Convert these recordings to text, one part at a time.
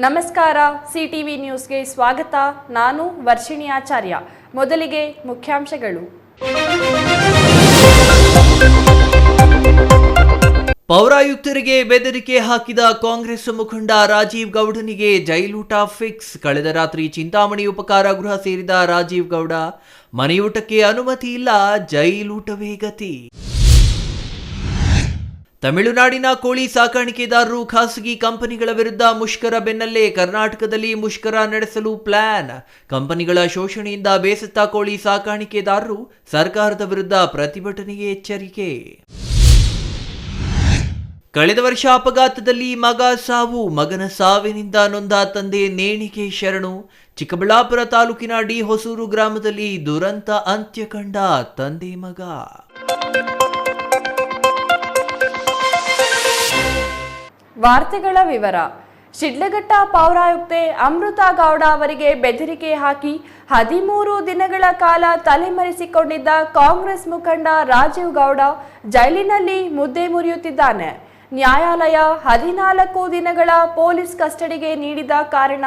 ನಮಸ್ಕಾರ, ಸಿಟಿವಿ ನ್ಯೂಸ್ಗೆ ಸ್ವಾಗತ. ನಾನು ವರ್ಷಿಣಿ ಆಚಾರ್ಯ. ಮೊದಲಿಗೆ ಮುಖ್ಯಾಂಶಗಳು. ಪೌರಾಯುಕ್ತರಿಗೆ ಬೆದರಿಕೆ ಹಾಕಿದ ಕಾಂಗ್ರೆಸ್ ಮುಖಂಡ ರಾಜೀವ್ ಗೌಡನಿಗೆ ಜೈಲೂಟ ಫಿಕ್ಸ್. ಕಳೆದ ರಾತ್ರಿ ಚಿಂತಾಮಣಿ ಉಪಕಾರಾಗೃಹ ಸೇರಿದ ರಾಜೀವ್ ಗೌಡ ಮನೆಯೂಟಕ್ಕೆ ಅನುಮತಿ ಇಲ್ಲ, ಜೈಲೂಟವೇ ಗತಿ. ತಮಿಳುನಾಡಿನ ಕೋಳಿ ಸಾಕಾಣಿಕೆದಾರರು ಖಾಸಗಿ ಕಂಪನಿಗಳ ವಿರುದ್ಧ ಮುಷ್ಕರ ಬೆನ್ನಲ್ಲೇ ಕರ್ನಾಟಕದಲ್ಲಿ ಮುಷ್ಕರ ನಡೆಸಲು ಪ್ಲಾನ್. ಕಂಪನಿಗಳ ಶೋಷಣೆಯಿಂದ ಬೇಸತ್ತ ಕೋಳಿ ಸಾಕಾಣಿಕೆದಾರರು ಸರ್ಕಾರದ ವಿರುದ್ಧ ಪ್ರತಿಭಟನೆಗೆ ಎಚ್ಚರಿಕೆ. ಕಳೆದ ವರ್ಷ ಅಪಘಾತದಲ್ಲಿ ಮಗ ಸಾವು, ಮಗನ ಸಾವಿನಿಂದ ನೊಂದ ತಂದೆ ನೇಣಿಗೆ ಶರಣು. ಚಿಕ್ಕಬಳ್ಳಾಪುರ ತಾಲೂಕಿನ ಡಿ ಹೊಸೂರು ಗ್ರಾಮದಲ್ಲಿ ದುರಂತ ಅಂತ್ಯ ಕಂಡ ತಂದೆ ಮಗ. ವಾರ್ತೆಗಳ ವಿವರ. ಶಿಡ್ಲಘಟ್ಟ ಪೌರಾಯುಕ್ತೆ ಅಮೃತಾ ಗೌಡ ಅವರಿಗೆ ಬೆದರಿಕೆ ಹಾಕಿ 13 ದಿನಗಳ ಕಾಲ ತಲೆಮರೆಸಿಕೊಂಡಿದ್ದ ಕಾಂಗ್ರೆಸ್ ಮುಖಂಡ ರಾಜೀವ್ ಗೌಡ ಜೈಲಿನಲ್ಲಿ ಮುದ್ದೆ ಮುರಿಯುತ್ತಿದ್ದಾನೆ. ನ್ಯಾಯಾಲಯ 14 ದಿನಗಳ ಪೊಲೀಸ್ ಕಸ್ಟಡಿಗೆ ನೀಡಿದ ಕಾರಣ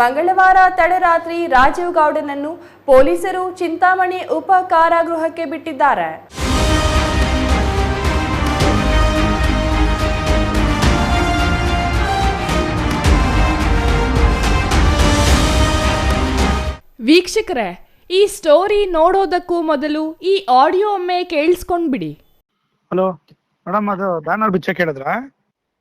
ಮಂಗಳವಾರ ತಡರಾತ್ರಿ ರಾಜೀವ್ ಗೌಡನನ್ನು ಪೊಲೀಸರು ಚಿಂತಾಮಣಿ ಉಪ ಕಾರಾಗೃಹಕ್ಕೆ ಬಿಟ್ಟಿದ್ದಾರೆ. ವೀಕ್ಷಕರೇ, ಈ ಸ್ಟೋರಿ ನೋಡೋದಕ್ಕೂ ಮೊದಲು ಈ ಆಡಿಯೋ ಒಮ್ಮೆ ಕೇಳಿಸ್ಕೊಂಡ್ಬಿಡಿ. ಹಲೋ ಮೇಡಮ್, ಅದು ಬ್ಯಾನರ್ ಬಿಚ್ಚಕ್ಕೆ ಹೇಳಿದ್ರಾ?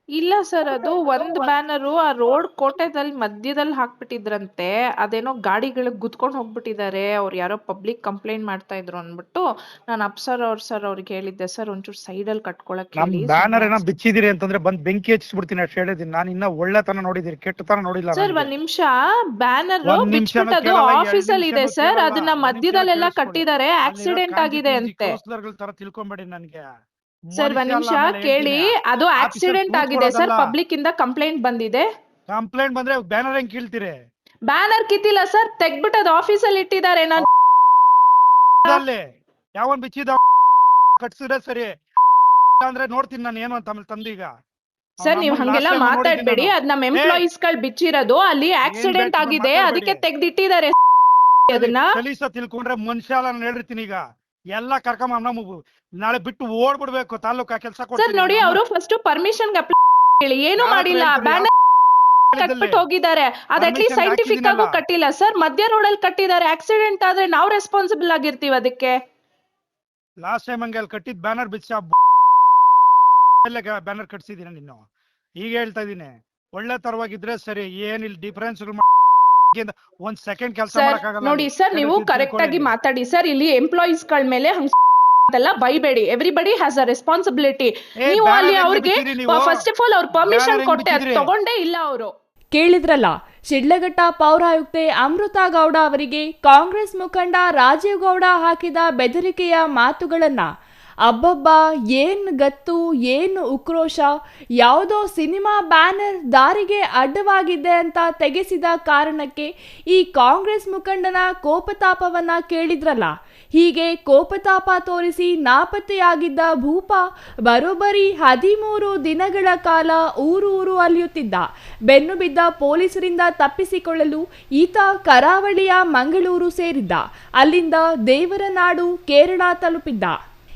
ಇಲ್ಲ ಸರ್, ಅದು ಒಂದ್ ಬ್ಯಾನರು ಆ ರೋಡ್ ಕೋಟೆದಲ್ಲಿ ಮಧ್ಯದಲ್ಲಿ ಹಾಕ್ಬಿಟ್ಟಿದ್ರಂತೆ. ಅದೇನೋ ಗಾಡಿಗಳಿಗೆ ಗುದ್ಕೊಂಡು ಹೋಗ್ಬಿಟ್ಟಿದ್ದಾರೆ. ಅವ್ರು ಯಾರೋ ಪಬ್ಲಿಕ್ ಕಂಪ್ಲೇಂಟ್ ಮಾಡ್ತಾ ಇದ್ರು ಅಂದ್ಬಿಟ್ಟು ನಾನು ಅಪ್ಸರ್ ಅವ್ರಿಗೆ ಹೇಳಿದ್ದೆ, ಸರ್ ಒಂಚೂರು ಸೈಡ್ ಅಲ್ಲಿ ಕಟ್ಕೊಳಕ್ ಹೇಳಿ. ಬ್ಯಾನರ್ ಏನೋ ಬಿಚ್ಚಿದಿರಿ ಅಂತಂದ್ರೆ ಬಂದ್ ಬೆಂಕಿ ಹಚ್ಚಿಬಿಡ್ತೀನಿ ಅಷ್ಟು ಹೇಳಿದೀನಿ. ನಾನು ಇನ್ನ ಒಳ್ಳೆತನ ನೋಡಿದಿರಿ, ಕೆಟ್ಟತನ ನೋಡಿಲ್ಲ ಸರ್. ಒಂದ್ ನಿಮಿಷ, ಬ್ಯಾನರ್ ಬಿಚ್ಬಿಟ್ಟದು ಆಫೀಸ್ ಅಲ್ಲಿ ಇದೆ ಸರ್. ಅದನ್ನ ಮಧ್ಯದಲ್ಲೆಲ್ಲ ಕಟ್ಟಿದ್ದಾರೆ, ಆಕ್ಸಿಡೆಂಟ್ ಆಗಿದೆ ಅಂತೆ. ತರ ತಿಳ್ಕೊಂಬೇಡಿ ನನ್ಗೆ ಸರ್. ಒಂದ್ ನಿಮಿಷ ಕೇಳಿ, ಅದು ಆಕ್ಸಿಡೆಂಟ್ ಆಗಿದೆ ಸರ್. ಪಬ್ಲಿಕ್ ಇಂದ ಕಂಪ್ಲೇಂಟ್ ಬಂದಿದೆ. ಕಂಪ್ಲೇಂಟ್ ಬಂದ್ರೆ ಬ್ಯಾನರ್ ಹೆಂಗ್ ಕೀಳ್ತೀರಿ? ಬ್ಯಾನರ್ ಕಿತ್ತಿಲ್ಲ ಸರ್, ತೆಗ್ಬಿಟ್ಟು ಅದು ಆಫೀಸ್ ಅಲ್ಲಿ ಇಟ್ಟಿದ್ದಾರೆ. ನಾನು ಯಾವನ್ ಬಿಚ್ಚಿದ ಕಟ್ಸಿದ್ರೆ ಸರಿ ಅಂದ್ರೆ ನೋಡ್ತೀನಿ ನಾನು ಏನು ಅಂತ. ಆಮೇಲೆ ತಂದೀಗ ಸರ್ ನೀವು ಹಂಗೆಲ್ಲ ಮಾತಾಡ್ಬೇಡಿ. ಅದ್ ನಮ್ ಎಂಪ್ಲಾಯೀಸ್ ಗಳು ಬಿಚ್ಚಿರೋದು, ಅಲ್ಲಿ ಆಕ್ಸಿಡೆಂಟ್ ಆಗಿದೆ, ಅದಕ್ಕೆ ತೆಗ್ದಿಟ್ಟಿದ್ದಾರೆ. ಅದನ್ನ ತಿಳ್ಕೊಂಡ್ರೆ ಮನುಷ್ಯ ನಾನು ಹೇಳಿರ್ತೀನಿ. ಈಗ ಎಲ್ಲ ಕರ್ಕೊಂಡ್ ನಾಳೆ ಬಿಟ್ಟು ಓಡ್ಬಿಡ್ಬೇಕು ತಾಲೂಕಾ ಕೆಲಸ. ಸರ್ ನೋಡಿ, ಅವರು ಫಸ್ಟ್ ಪರ್ಮಿಷನ್ ಹೇಳಿ ಏನು ಮಾಡಿಲ್ಲ, ಬ್ಯಾನರ್ ಕಟ್ಬಿಟ್ಟು ಹೋಗಿದ್ದಾರೆ. ಅದ್ ಅಟ್ಲೀಸ್ಟ್ ಸೈಂಟಿಫಿಕ್ ಆಗು ಕಟ್ಟಿಲ್ಲ ಸರ್. ಮಧ್ಯ ರೋಡ್ ಅಲ್ಲಿ ಕಟ್ಟಿದ್ದಾರೆ. ಆಕ್ಸಿಡೆಂಟ್ ಆದ್ರೆ ನಾವು ರೆಸ್ಪಾನ್ಸಿಬಲ್ ಆಗಿರ್ತೀವಿ ಅದಕ್ಕೆ. ಲಾಸ್ಟ್ ಟೈಮ್ ಹಂಗೆ ಅಲ್ಲಿ ಕಟ್ಟಿದ್ ಬ್ಯಾನರ್ ಬಿಚ್ಚ ಬ್ಯಾನರ್ ಕಟ್ಸಿದೀನಿ. ನೀನು ಈಗ ಹೇಳ್ತಾ ಇದೀನಿ, ಒಳ್ಳೆ ತರವಾಗಿದ್ರೆ ಸರಿ. ಏನಿಲ್ಲ ಡಿಫರೆನ್ಸ್ ಒಂದ್ ಸೆಕೆಂಡ್ ಕೆಲಸ ಮಾಡಕ್ಕಾಗಲ್ಲ. ನೋಡಿ ಸರ್, ನೀವು ಕರೆಕ್ಟ್ ಆಗಿ ಮಾತಾಡಿ ಸರ್. ಇಲ್ಲಿ ಎಂಪ್ಲಾಯೀಸ್ ಗಳ ಮೇಲೆ ಹಂಗೆಲ್ಲ ಬೈಬೇಡಿ. Everybody has a responsibility. ನೀವು ಅಲ್ಲಿ ಅವ್ರಿಗೆ ಫಸ್ಟ್ ಆಫ್ ಆಲ್ ಅವ್ರ ಪರ್ಮಿಷನ್ ಕೊಟ್ಟೆ, ಅದು ತಗೊಂಡೇ ಇಲ್ಲ ಅವರು. ಕೇಳಿದ್ರಲ್ಲ, ಶಿಡ್ಲಘಟ್ಟ ಪೌರಾಯುಕ್ತೆ ಅಮೃತಾ ಗೌಡ ಅವರಿಗೆ ಕಾಂಗ್ರೆಸ್ ಮುಖಂಡ ರಾಜೀವ್ ಗೌಡ ಹಾಕಿದ ಬೆದರಿಕೆಯ ಮಾತುಗಳನ್ನ. ಅಬ್ಬಬ್ಬ, ಏನು ಗತ್ತು, ಏನು ಉಕ್ರೋಶ. ಯಾವುದೋ ಸಿನಿಮಾ ಬ್ಯಾನರ್ ದಾರಿಗೆ ಅಡ್ಡವಾಗಿದೆ ಅಂತ ತೆಗೆಸಿದ ಕಾರಣಕ್ಕೆ ಈ ಕಾಂಗ್ರೆಸ್ ಮುಖಂಡನ ಕೋಪತಾಪವನ್ನ ಕೇಳಿದ್ರಲ್ಲ. ಹೀಗೆ ಕೋಪತಾಪ ತೋರಿಸಿ ನಾಪತ್ತೆಯಾಗಿದ್ದ ಭೂಪ ಬರೋಬ್ಬರಿ 13 ದಿನಗಳ ಕಾಲ ಊರು ಅಲಿಯುತ್ತಿದ್ದ. ಬೆನ್ನು ಬಿದ್ದ ಪೊಲೀಸರಿಂದ ತಪ್ಪಿಸಿಕೊಳ್ಳಲು ಈತ ಕರಾವಳಿಯ ಮಂಗಳೂರು ಸೇರಿದ್ದ. ಅಲ್ಲಿಂದ ದೇವರನಾಡು ಕೇರಳ ತಲುಪಿದ್ದ.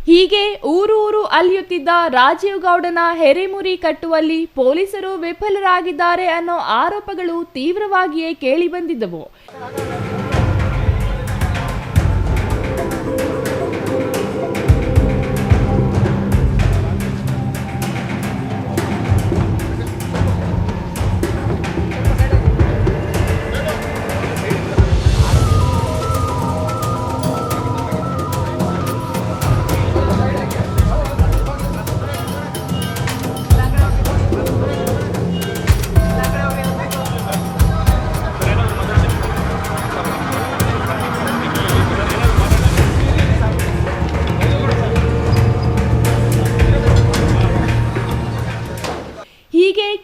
ಹೀಗೆ ಊರು ಅಲಿಯುತ್ತಿದ್ದ ರಾಜೀವ್ ಗೌಡನ ಹೆರೆಮುರಿ ಕಟ್ಟುವಲ್ಲಿ ಪೊಲೀಸರು ವಿಫಲರಾಗಿದ್ದಾರೆ ಅನ್ನೋ ಆರೋಪಗಳು ತೀವ್ರವಾಗಿಯೇ ಕೇಳಿಬಂದಿದ್ದವು.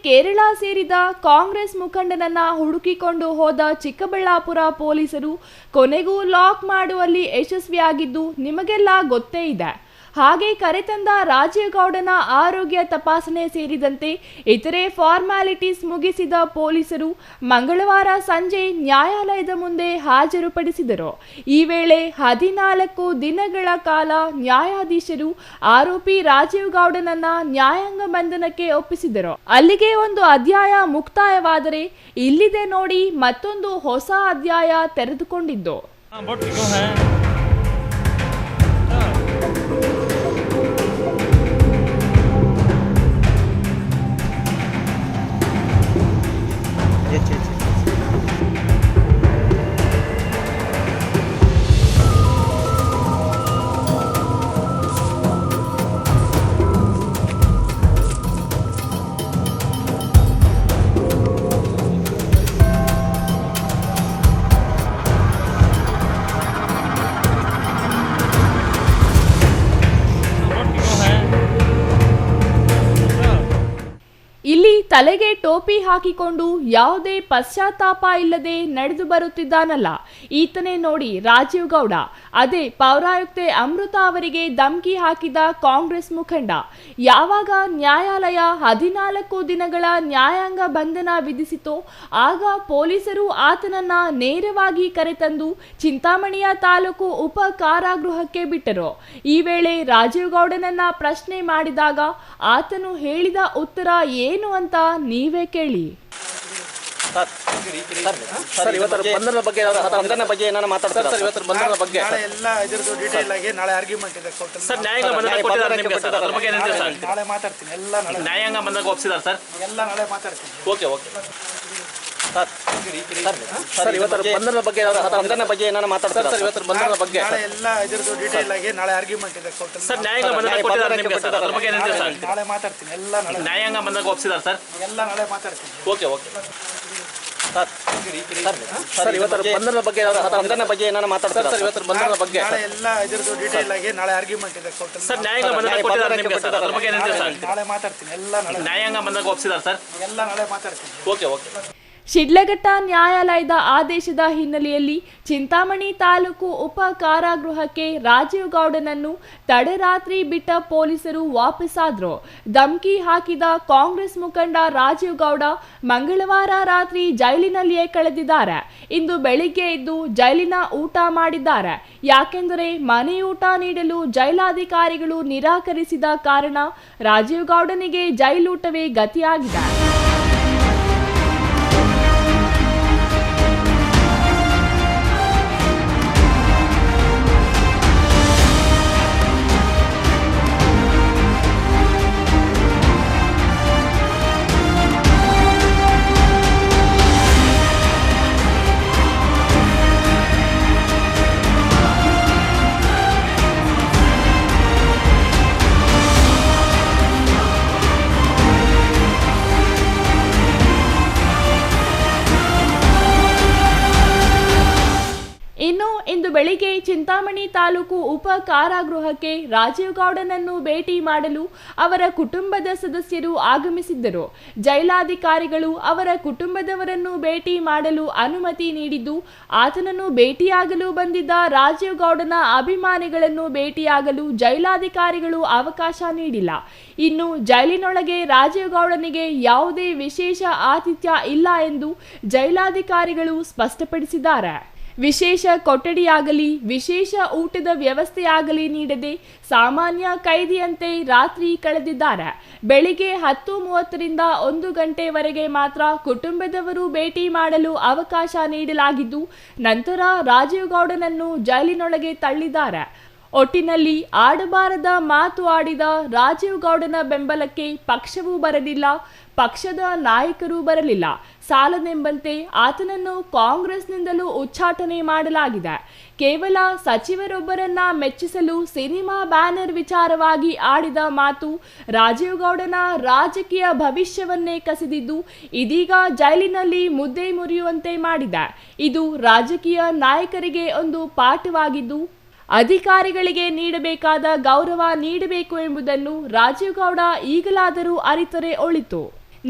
ಕೇರಳ ಸೇರಿದ ಕಾಂಗ್ರೆಸ್ ಮುಖಂಡನನ್ನ ಹುಡುಕಿಕೊಂಡು ಹೋದ ಚಿಕ್ಕಬಳ್ಳಾಪುರ ಪೊಲೀಸರು ಕೊನೆಗೂ ಲಾಕ್ ಮಾಡುವಲ್ಲಿ ಯಶಸ್ವಿಯಾಗಿದ್ದು ನಿಮಗೆಲ್ಲ ಗೊತ್ತೇ ಇದೆ. ಹಾಗೆ ಕರೆತಂದ ರಾಜೀವ್ ಗೌಡನ ಆರೋಗ್ಯ ತಪಾಸಣೆ ಸೇರಿದಂತೆ ಇತರೆ ಫಾರ್ಮ್ಯಾಲಿಟೀಸ್ ಮುಗಿಸಿದ ಪೊಲೀಸರು ಮಂಗಳವಾರ ಸಂಜೆ ನ್ಯಾಯಾಲಯದ ಮುಂದೆ ಹಾಜರುಪಡಿಸಿದರು. ಈ ವೇಳೆ 14 ದಿನಗಳ ಕಾಲ ನ್ಯಾಯಾಧೀಶರು ಆರೋಪಿ ರಾಜೀವ್ ಗೌಡನನ್ನ ನ್ಯಾಯಾಂಗ ಬಂಧನಕ್ಕೆ ಒಪ್ಪಿಸಿದರು. ಅಲ್ಲಿಗೆ ಒಂದು ಅಧ್ಯಾಯ ಮುಕ್ತಾಯವಾದರೆ ಇಲ್ಲಿದೆ ನೋಡಿ ಮತ್ತೊಂದು ಹೊಸ ಅಧ್ಯಾಯ ತೆರೆದುಕೊಂಡಿದ್ದು. ಇಲ್ಲಿ ತಲೆಗೆ ಟೋಪಿ ಹಾಕಿಕೊಂಡು ಯಾವುದೇ ಪಶ್ಚಾತ್ತಾಪ ಇಲ್ಲದೆ ನಡೆದು ಬರುತ್ತಿದ್ದಾನಲ್ಲ, ಈತನೇ ನೋಡಿ ರಾಜೀವ್ ಗೌಡ. ಅದೇ ಪೌರಾಯುಕ್ತೆ ಅಮೃತ ಅವರಿಗೆ ಧಮಕಿ ಹಾಕಿದ ಕಾಂಗ್ರೆಸ್ ಮುಖಂಡ. ಯಾವಾಗ ನ್ಯಾಯಾಲಯ 14 ದಿನಗಳ ನ್ಯಾಯಾಂಗ ಬಂಧನ ವಿಧಿಸಿತೋ ಆಗ ಪೊಲೀಸರು ಆತನನ್ನ ನೇರವಾಗಿ ಕರೆತಂದು ಚಿಂತಾಮಣಿಯ ತಾಲೂಕು ಉಪ ಕಾರಾಗೃಹಕ್ಕೆ ಬಿಟ್ಟರು. ಈ ವೇಳೆ ರಾಜೀವ್ ಗೌಡನನ್ನ ಪ್ರಶ್ನೆ ಮಾಡಿದಾಗ ಆತನು ಹೇಳಿದ ಉತ್ತರ ಏನು ಅಂತ ನೀವೇ ಕೇಳಿ. ಸರ್ ಇವತ್ತರ ಬಂಧನದ ಬಗ್ಗೆ ಏನಾರ ಮಾತಾಡ್ತಾರೆ ಸರ್? ಇವತ್ತರ ಬಂಧನದ ಬಗ್ಗೆ ನಾಳೆ ಎಲ್ಲ ಇದರದ್ದು ಡೀಟೇಲ್ ಆಗಿ ನಾಳೆ ಆರ್ಗ್ಯುಮೆಂಟ್ ಇದೆ ಕೋರ್ಟ್ ಅಲ್ಲಿ ಸರ್. ನ್ಯಾಯಾಂಗ ಬಂಧನ ಕೊಟ್ಟಿದ್ದಾರೆ ನಿಮಗೆ ಸರ್? ಅದರ ಬಗ್ಗೆ ಏನಿದೆ ಸರ್? ನಾಳೆ ಮಾತಾಡ್ತೀನಿ ಎಲ್ಲ. ನಾಳೆ ನ್ಯಾಯಾಂಗ ಬಂಧನಕ್ಕೆ ಒಪ್ಪಿಸಿದ್ದಾರೆ ಸರ್? ಎಲ್ಲ ನಾಳೆ ಮಾತಾಡ್ತೀನಿ. ಓಕೆ ಓಕೆ ಸರ್ ಇವತ್ತರ ಬಂಧನದ ಬಗ್ಗೆ ಬಂಧನ ಬಗ್ಗೆ ಏನಾರ ಮಾತಾಡ್ತಾರೆ ಸರ್? ಇವತ್ತರ ಬಂಧನದ ಬಗ್ಗೆ ನಾಳೆ ಎಲ್ಲ ಇದರದ್ದು ಡೀಟೇಲ್ ಆಗಿ ನಾಳೆ ಆರ್ಗ್ಯುಮೆಂಟ್ ಇದೆ ಕೋರ್ಟ್ ಅಲ್ಲಿ ಸರ್. ನ್ಯಾಯಾಂಗ ಬಂಧನ ಕೊಟ್ಟಿದ್ದಾರೆ ನಿಮಗೆ ಸರ್? ಅದರ ಬಗ್ಗೆ ಏನಿದೆ ಸರ್? ನಾಳೆ ಮಾತಾಡ್ತೀನಿ ಎಲ್ಲ. ನಾಳೆ ನ್ಯಾಯಾಂಗ ಬಂಧನಕ್ಕೆ ಒಪ್ಪಿಸಿದ್ದಾರೆ ಸರ್? ಎಲ್ಲ ನಾಳೆ ಮಾತಾಡ್ತೀನಿ. ಓಕೆ ಓಕೆ ಸರ್ ಇವತ್ತರ ಬಂಧನದ ಬಗ್ಗೆ ಬಂಧನ ಬಗ್ಗೆ ಏನಾರ ಮಾತಾಡ್ತಾರೆ ಸರ್? ಇವತ್ತರ ಬಂಧನದ ಬಗ್ಗೆ ನಾಳೆ ಎಲ್ಲ ಇದರದ್ದು ಡೀಟೇಲ್ ಆಗಿ ನಾಳೆ ಆರ್ಗ್ಯುಮೆಂಟ್ ಇದೆ ಕೋರ್ಟ್ ಅಲ್ಲಿ ಸರ್. ನ್ಯಾಯಾಂಗ ಬಂಧನ ಕೊಟ್ಟಿದ್ದಾರೆ ನಿಮಗೆ ಸರ್? ಅದರ ಬಗ್ಗೆ ಏನಿದೆ ಸರ್? ನಾಳೆ ಮಾತಾಡ್ತೀನಿ ಎಲ್ಲ. ನಾಳೆ ನ್ಯಾಯಾಂಗ ಬಂಧನಕ್ಕೆ ಒಪ್ಪಿಸಿದ್ದಾರೆ ಸರ್? ಎಲ್ಲ ನಾಳೆ ಮಾತಾಡ್ತೀನಿ. ಓಕೆ ಓಕೆ ಶಿಡ್ಲಘಟ್ಟ ನ್ಯಾಯಾಲಯದ ಆದೇಶದ ಹಿನ್ನೆಲೆಯಲ್ಲಿ ಚಿಂತಾಮಣಿ ತಾಲೂಕು ಉಪ ಕಾರಾಗೃಹಕ್ಕೆ ರಾಜೀವ್ ಗೌಡನನ್ನು ತಡರಾತ್ರಿ ಬಿಟ್ಟ ಪೊಲೀಸರು ವಾಪಸ್ಸಾದ್ರು. ಧಮಕಿ ಹಾಕಿದ ಕಾಂಗ್ರೆಸ್ ಮುಖಂಡ ರಾಜೀವ್ ಗೌಡ ಮಂಗಳವಾರ ರಾತ್ರಿ ಜೈಲಿನಲ್ಲಿಯೇ ಕಳೆದಿದ್ದಾರೆ. ಇಂದು ಬೆಳಿಗ್ಗೆ ಎದ್ದು ಜೈಲಿನ ಊಟ ಮಾಡಿದ್ದಾರೆ. ಯಾಕೆಂದರೆ ಮನೆಯೂಟ ನೀಡಲು ಜೈಲಾಧಿಕಾರಿಗಳು ನಿರಾಕರಿಸಿದ ಕಾರಣ ರಾಜೀವ್ ಗೌಡನಿಗೆ ಜೈಲೂಟವೇ ಗತಿಯಾಗಿದೆ. ಇಂದು ಬೆಳಿಗ್ಗೆ ಚಿಂತಾಮಣಿ ತಾಲೂಕು ಉಪ ಕಾರಾಗೃಹಕ್ಕೆ ರಾಜೀವ್ ಗೌಡನನ್ನು ಭೇಟಿ ಮಾಡಲು ಅವರ ಕುಟುಂಬದ ಸದಸ್ಯರು ಆಗಮಿಸಿದ್ದರು. ಜೈಲಾಧಿಕಾರಿಗಳು ಅವರ ಕುಟುಂಬದವರನ್ನು ಭೇಟಿ ಮಾಡಲು ಅನುಮತಿ ನೀಡಿದ್ದು, ಆತನನ್ನು ಭೇಟಿಯಾಗಲು ಬಂದಿದ್ದ ರಾಜೀವ್ ಗೌಡನ ಅಭಿಮಾನಿಗಳನ್ನು ಭೇಟಿಯಾಗಲು ಜೈಲಾಧಿಕಾರಿಗಳು ಅವಕಾಶ ನೀಡಿಲ್ಲ. ಇನ್ನು ಜೈಲಿನೊಳಗೆ ರಾಜೀವ್ ಗೌಡನಿಗೆ ಯಾವುದೇ ವಿಶೇಷ ಆತಿಥ್ಯ ಇಲ್ಲ ಎಂದು ಜೈಲಾಧಿಕಾರಿಗಳು ಸ್ಪಷ್ಟಪಡಿಸಿದ್ದಾರೆ. ವಿಶೇಷ ಕೊಠಡಿಯಾಗಲಿ ವಿಶೇಷ ಊಟದ ವ್ಯವಸ್ಥೆಯಾಗಲಿ ನೀಡದೆ ಸಾಮಾನ್ಯ ಕೈದಿಯಂತೆ ರಾತ್ರಿ ಕಳೆದಿದ್ದಾರೆ. ಬೆಳಿಗ್ಗೆ 10:30ರಿಂದ 1 ಗಂಟೆವರೆಗೆ ಮಾತ್ರ ಕುಟುಂಬದವರು ಭೇಟಿ ಮಾಡಲು ಅವಕಾಶ ನೀಡಲಾಗಿದ್ದು, ನಂತರ ರಾಜೀವ್ ಗೌಡನನ್ನು ಜೈಲಿನೊಳಗೆ ತಳ್ಳಿದ್ದಾರೆ. ಒಟ್ಟಿನಲ್ಲಿ ಆಡಬಾರದ ಮಾತು ಆಡಿದ ರಾಜೀವ್ ಗೌಡನ ಬೆಂಬಲಕ್ಕೆ ಪಕ್ಷವೂ ಬರಲಿಲ್ಲ, ಪಕ್ಷದ ನಾಯಕರು ಬರಲಿಲ್ಲ. ಸಾಲದೆಂಬಂತೆ ಆತನನ್ನು ಕಾಂಗ್ರೆಸ್ನಿಂದಲೂ ಉಚ್ಚಾಟನೆ ಮಾಡಲಾಗಿದೆ. ಕೇವಲ ಸಚಿವರೊಬ್ಬರನ್ನ ಮೆಚ್ಚಿಸಲು ಸಿನಿಮಾ ಬ್ಯಾನರ್ ವಿಚಾರವಾಗಿ ಆಡಿದ ಮಾತು ರಾಜೀವ್ ಗೌಡನ ರಾಜಕೀಯ ಭವಿಷ್ಯವನ್ನೇ ಕಸಿದಿದ್ದು, ಇದೀಗ ಜೈಲಿನಲ್ಲಿ ಮುದ್ದೆ ಮುರಿಯುವಂತೆ ಮಾಡಿದೆ. ಇದು ರಾಜಕೀಯ ನಾಯಕರಿಗೆ ಒಂದು ಪಾಠವಾಗಿದ್ದು, ಅಧಿಕಾರಿಗಳಿಗೆ ನೀಡಬೇಕಾದ ಗೌರವ ನೀಡಬೇಕು ಎಂಬುದನ್ನು ರಾಜೀವ್ ಗೌಡ ಈಗಲಾದರೂ ಅರಿತರೆ ಒಳಿತು.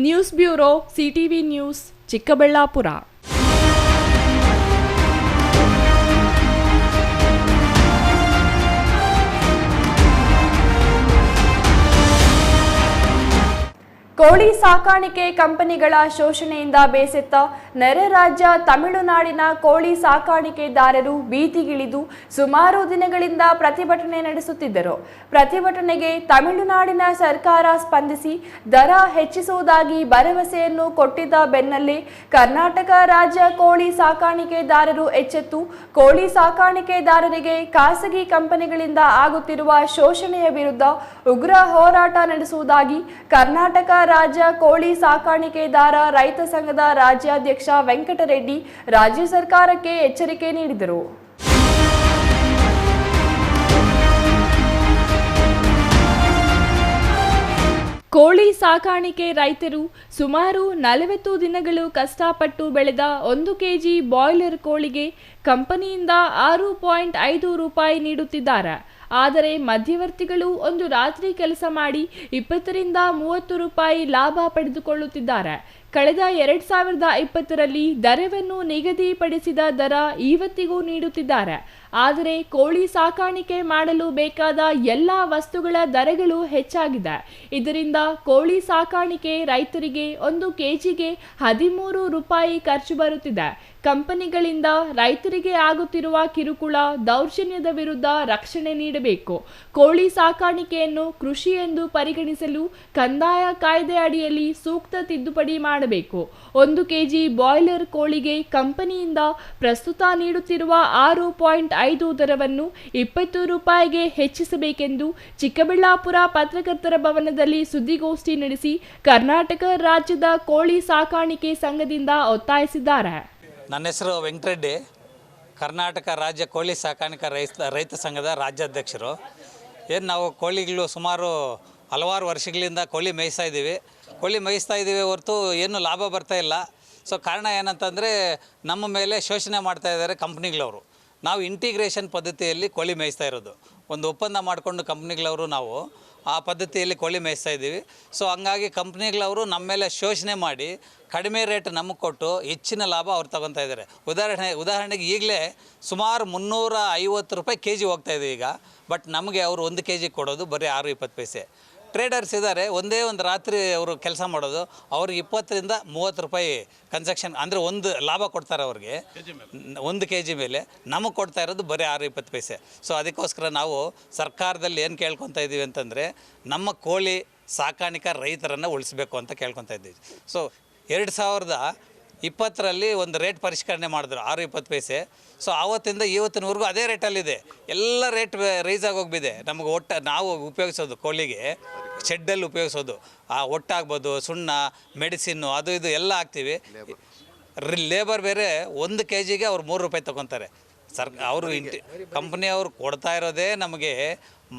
News bureau, CTV news, Chikkaballapur. ಕೋಳಿ ಸಾಕಾಣಿಕೆ ಕಂಪನಿಗಳ ಶೋಷಣೆಯಿಂದ ಬೇಸತ್ತ ನೆರೆ ರಾಜ್ಯ ತಮಿಳುನಾಡಿನ ಕೋಳಿ ಸಾಕಾಣಿಕೆದಾರರು ಬೀದಿಗಿಳಿದು ಸುಮಾರು ದಿನಗಳಿಂದ ಪ್ರತಿಭಟನೆ ನಡೆಸುತ್ತಿದ್ದರು. ಪ್ರತಿಭಟನೆಗೆ ತಮಿಳುನಾಡಿನ ಸರ್ಕಾರ ಸ್ಪಂದಿಸಿ ದರ ಹೆಚ್ಚಿಸುವುದಾಗಿ ಭರವಸೆಯನ್ನು ಕೊಟ್ಟಿದ್ದ ಬೆನ್ನಲ್ಲೇ ಕರ್ನಾಟಕ ರಾಜ್ಯ ಕೋಳಿ ಸಾಕಾಣಿಕೆದಾರರು ಎಚ್ಚೆತ್ತು ಕೋಳಿ ಸಾಕಾಣಿಕೆದಾರರಿಗೆ ಖಾಸಗಿ ಕಂಪನಿಗಳಿಂದ ಆಗುತ್ತಿರುವ ಶೋಷಣೆಯ ವಿರುದ್ಧ ಉಗ್ರ ಹೋರಾಟ ನಡೆಸುವುದಾಗಿ ಕರ್ನಾಟಕ ರಾಜ್ಯ ಕೋಳಿ ಸಾಕಾಣಿಕೆದಾರ ರೈತ ಸಂಘದ ರಾಜ್ಯಾಧ್ಯಕ್ಷ ವೆಂಕಟರೆಡ್ಡಿ ರಾಜ್ಯ ಸರ್ಕಾರಕ್ಕೆ ಎಚ್ಚರಿಕೆ ನೀಡಿದರು. ಕೋಳಿ ಸಾಕಾಣಿಕೆ ರೈತರು ಸುಮಾರು 40 ದಿನಗಳು ಕಷ್ಟಪಟ್ಟು ಬೆಳೆದ 1 ಕೆಜಿ ಬಾಯ್ಲರ್ ಕೋಳಿಗೆ ಕಂಪನಿಯಿಂದ 6.5 ರೂಪಾಯಿ ನೀಡುತ್ತಿದ್ದಾರೆ. ಆದರೆ ಮಧ್ಯವರ್ತಿಗಳು ಒಂದು ರಾತ್ರಿ ಕೆಲಸ ಮಾಡಿ 20 ರಿಂದ 30 ರೂಪಾಯಿ ಲಾಭ ಪಡೆದುಕೊಳ್ಳುತ್ತಿದ್ದಾರೆ. ಕಳೆದ 2020ರಲ್ಲಿ ದರವನ್ನು ನಿಗದಿಪಡಿಸಿದ ದರ ಇವತ್ತಿಗೂ ನೀಡುತ್ತಿದ್ದಾರೆ. ಆದರೆ ಕೋಳಿ ಸಾಕಾಣಿಕೆ ಮಾಡಲು ಬೇಕಾದ ಎಲ್ಲ ವಸ್ತುಗಳ ದರಗಳು ಹೆಚ್ಚಾಗಿದೆ. ಇದರಿಂದ ಕೋಳಿ ಸಾಕಾಣಿಕೆ ರೈತರಿಗೆ 1 ಕೆಜಿಗೆ 13 ರೂಪಾಯಿ ಖರ್ಚು ಬರುತ್ತಿದೆ. ಕಂಪನಿಗಳಿಂದ ರೈತರಿಗೆ ಆಗುತ್ತಿರುವ ಕಿರುಕುಳ ದೌರ್ಜನ್ಯದ ವಿರುದ್ಧ ರಕ್ಷಣೆ ನೀಡಬೇಕು. ಕೋಳಿ ಸಾಕಾಣಿಕೆಯನ್ನು ಕೃಷಿ ಎಂದು ಪರಿಗಣಿಸಲು ಕಂದಾಯ ಕಾಯ್ದೆ ಅಡಿಯಲ್ಲಿ ಸೂಕ್ತ ತಿದ್ದುಪಡಿ ಮಾಡಬೇಕು. 1 ಕೆಜಿ ಬಾಯ್ಲರ್ ಕೋಳಿಗೆ ಕಂಪನಿಯಿಂದ ಪ್ರಸ್ತುತ ನೀಡುತ್ತಿರುವ 6.5 ದರವನ್ನು 20 ರೂಪಾಯಿಗೆ ಹೆಚ್ಚಿಸಬೇಕೆಂದು ಚಿಕ್ಕಬಳ್ಳಾಪುರ ಪತ್ರಕರ್ತರ ಭವನದಲ್ಲಿ ಸುದ್ದಿಗೋಷ್ಠಿ ನಡೆಸಿ ಕರ್ನಾಟಕ ರಾಜ್ಯದ ಕೋಳಿ ಸಾಕಾಣಿಕೆ ಸಂಘದಿಂದ ಒತ್ತಾಯಿಸಿದ್ದಾರೆ. ನನ್ನ ಹೆಸರು ವೆಂಕಟರೆಡ್ಡಿ, ಕರ್ನಾಟಕ ರಾಜ್ಯ ಕೋಳಿ ಸಾಕಾಣಿಕಾ ರೈತ ಸಂಘದ ರಾಜ್ಯಾಧ್ಯಕ್ಷರು. ನಾವು ಕೋಳಿಗಳು ಸುಮಾರು ಹಲವಾರು ವರ್ಷಗಳಿಂದ ಕೋಳಿ ಮೇಯಿಸ್ತಾ ಇದ್ದೀವಿ ಹೊರತು ಏನು ಲಾಭ ಬರ್ತಾ ಇಲ್ಲ. ಸೊ ಕಾರಣ ಏನಂತಂದರೆ ನಮ್ಮ ಮೇಲೆ ಶೋಷಣೆ ಮಾಡ್ತಾ ಇದ್ದಾರೆ ಕಂಪ್ನಿಗಳವರು. ನಾವು ಇಂಟಿಗ್ರೇಷನ್ ಪದ್ಧತಿಯಲ್ಲಿ ಕೋಳಿ ಮೇಯಿಸ್ತಾ ಇರೋದು, ಒಂದು ಒಪ್ಪಂದ ಮಾಡಿಕೊಂಡು ಕಂಪ್ನಿಗಳವರು ನಾವು ಆ ಪದ್ಧತಿಯಲ್ಲಿ ಕೋಳಿ ಮೇಯಿಸ್ತಾ ಇದ್ದೀವಿ. ಸೊ ಹಂಗಾಗಿ ಕಂಪ್ನಿಗಳವರು ನಮ್ಮ ಮೇಲೆ ಶೋಷಣೆ ಮಾಡಿ ಕಡಿಮೆ ರೇಟ್ ನಮಗೆ ಕೊಟ್ಟು ಹೆಚ್ಚಿನ ಲಾಭ ಅವ್ರು ತಗೊತಾ ಇದ್ದಾರೆ. ಉದಾಹರಣೆಗೆ ಈಗಲೇ ಸುಮಾರು 350 ರೂಪಾಯಿ ಕೆ ಜಿ ಹೋಗ್ತಾಯಿದೆ ಈಗ. ಬಟ್ ನಮಗೆ ಅವರು 1 ಕೆ ಜಿ ಕೊಡೋದು ಬರೀ 6.20 ಪೈಸೆ. ಟ್ರೇಡರ್ಸ್ ಇದ್ದಾರೆ, ಒಂದೇ ಒಂದು ರಾತ್ರಿ ಅವರು ಕೆಲಸ ಮಾಡೋದು, ಅವ್ರಿಗೆ 20 ರಿಂದ 30 ರೂಪಾಯಿ ಕನ್ಸೆಕ್ಷನ್ ಅಂದರೆ ಒಂದು ಲಾಭ ಕೊಡ್ತಾರೆ ಅವ್ರಿಗೆ 1 ಕೆ ಜಿ ಮೇಲೆ. ನಮಗೆ ಕೊಡ್ತಾ ಇರೋದು ಬರೀ 6.20 ಪೈಸೆ. ಸೊ ಅದಕ್ಕೋಸ್ಕರ ನಾವು ಸರ್ಕಾರದಲ್ಲಿ ಏನು ಕೇಳ್ಕೊತಾ ಇದ್ದೀವಿ ಅಂತಂದರೆ ನಮ್ಮ ಕೋಳಿ ಸಾಕಾಣಿಕಾ ರೈತರನ್ನು ಉಳಿಸಬೇಕು ಅಂತ ಕೇಳ್ಕೊತಾ ಇದ್ದೀವಿ. ಸೊ 2020ರಲ್ಲಿ ಒಂದು ರೇಟ್ ಪರಿಷ್ಕರಣೆ ಮಾಡಿದ್ರು 6.20 ಪೈಸೆ. ಸೊ ಆವತ್ತಿಂದ ಇವತ್ತಿನವರೆಗೂ ಅದೇ ರೇಟಲ್ಲಿದೆ. ಎಲ್ಲ ರೇಟ್ ರೈಸ್ ಆಗೋಗಿದೆ. ನಮಗೆ ನಾವು ಉಪಯೋಗಿಸೋದು ಕೋಳಿಗೆ ಶೆಡ್ಡಲ್ಲಿ ಉಪಯೋಗಿಸೋದು ಆ ಒಟ್ಟಾಗ್ಬೋದು, ಸುಣ್ಣ, ಮೆಡಿಸಿನ್ನು, ಅದು ಇದು ಎಲ್ಲ ಹಾಕ್ತೀವಿ. ಲೇಬರ್ ಬೇರೆ 1 ಕೆ ಜಿಗೆ ಅವ್ರು 3 ರೂಪಾಯಿ ತೊಗೊತಾರೆ. ಅವರು ಕಂಪ್ನಿಯವ್ರು ಕೊಡ್ತಾ ಇರೋದೇ ನಮಗೆ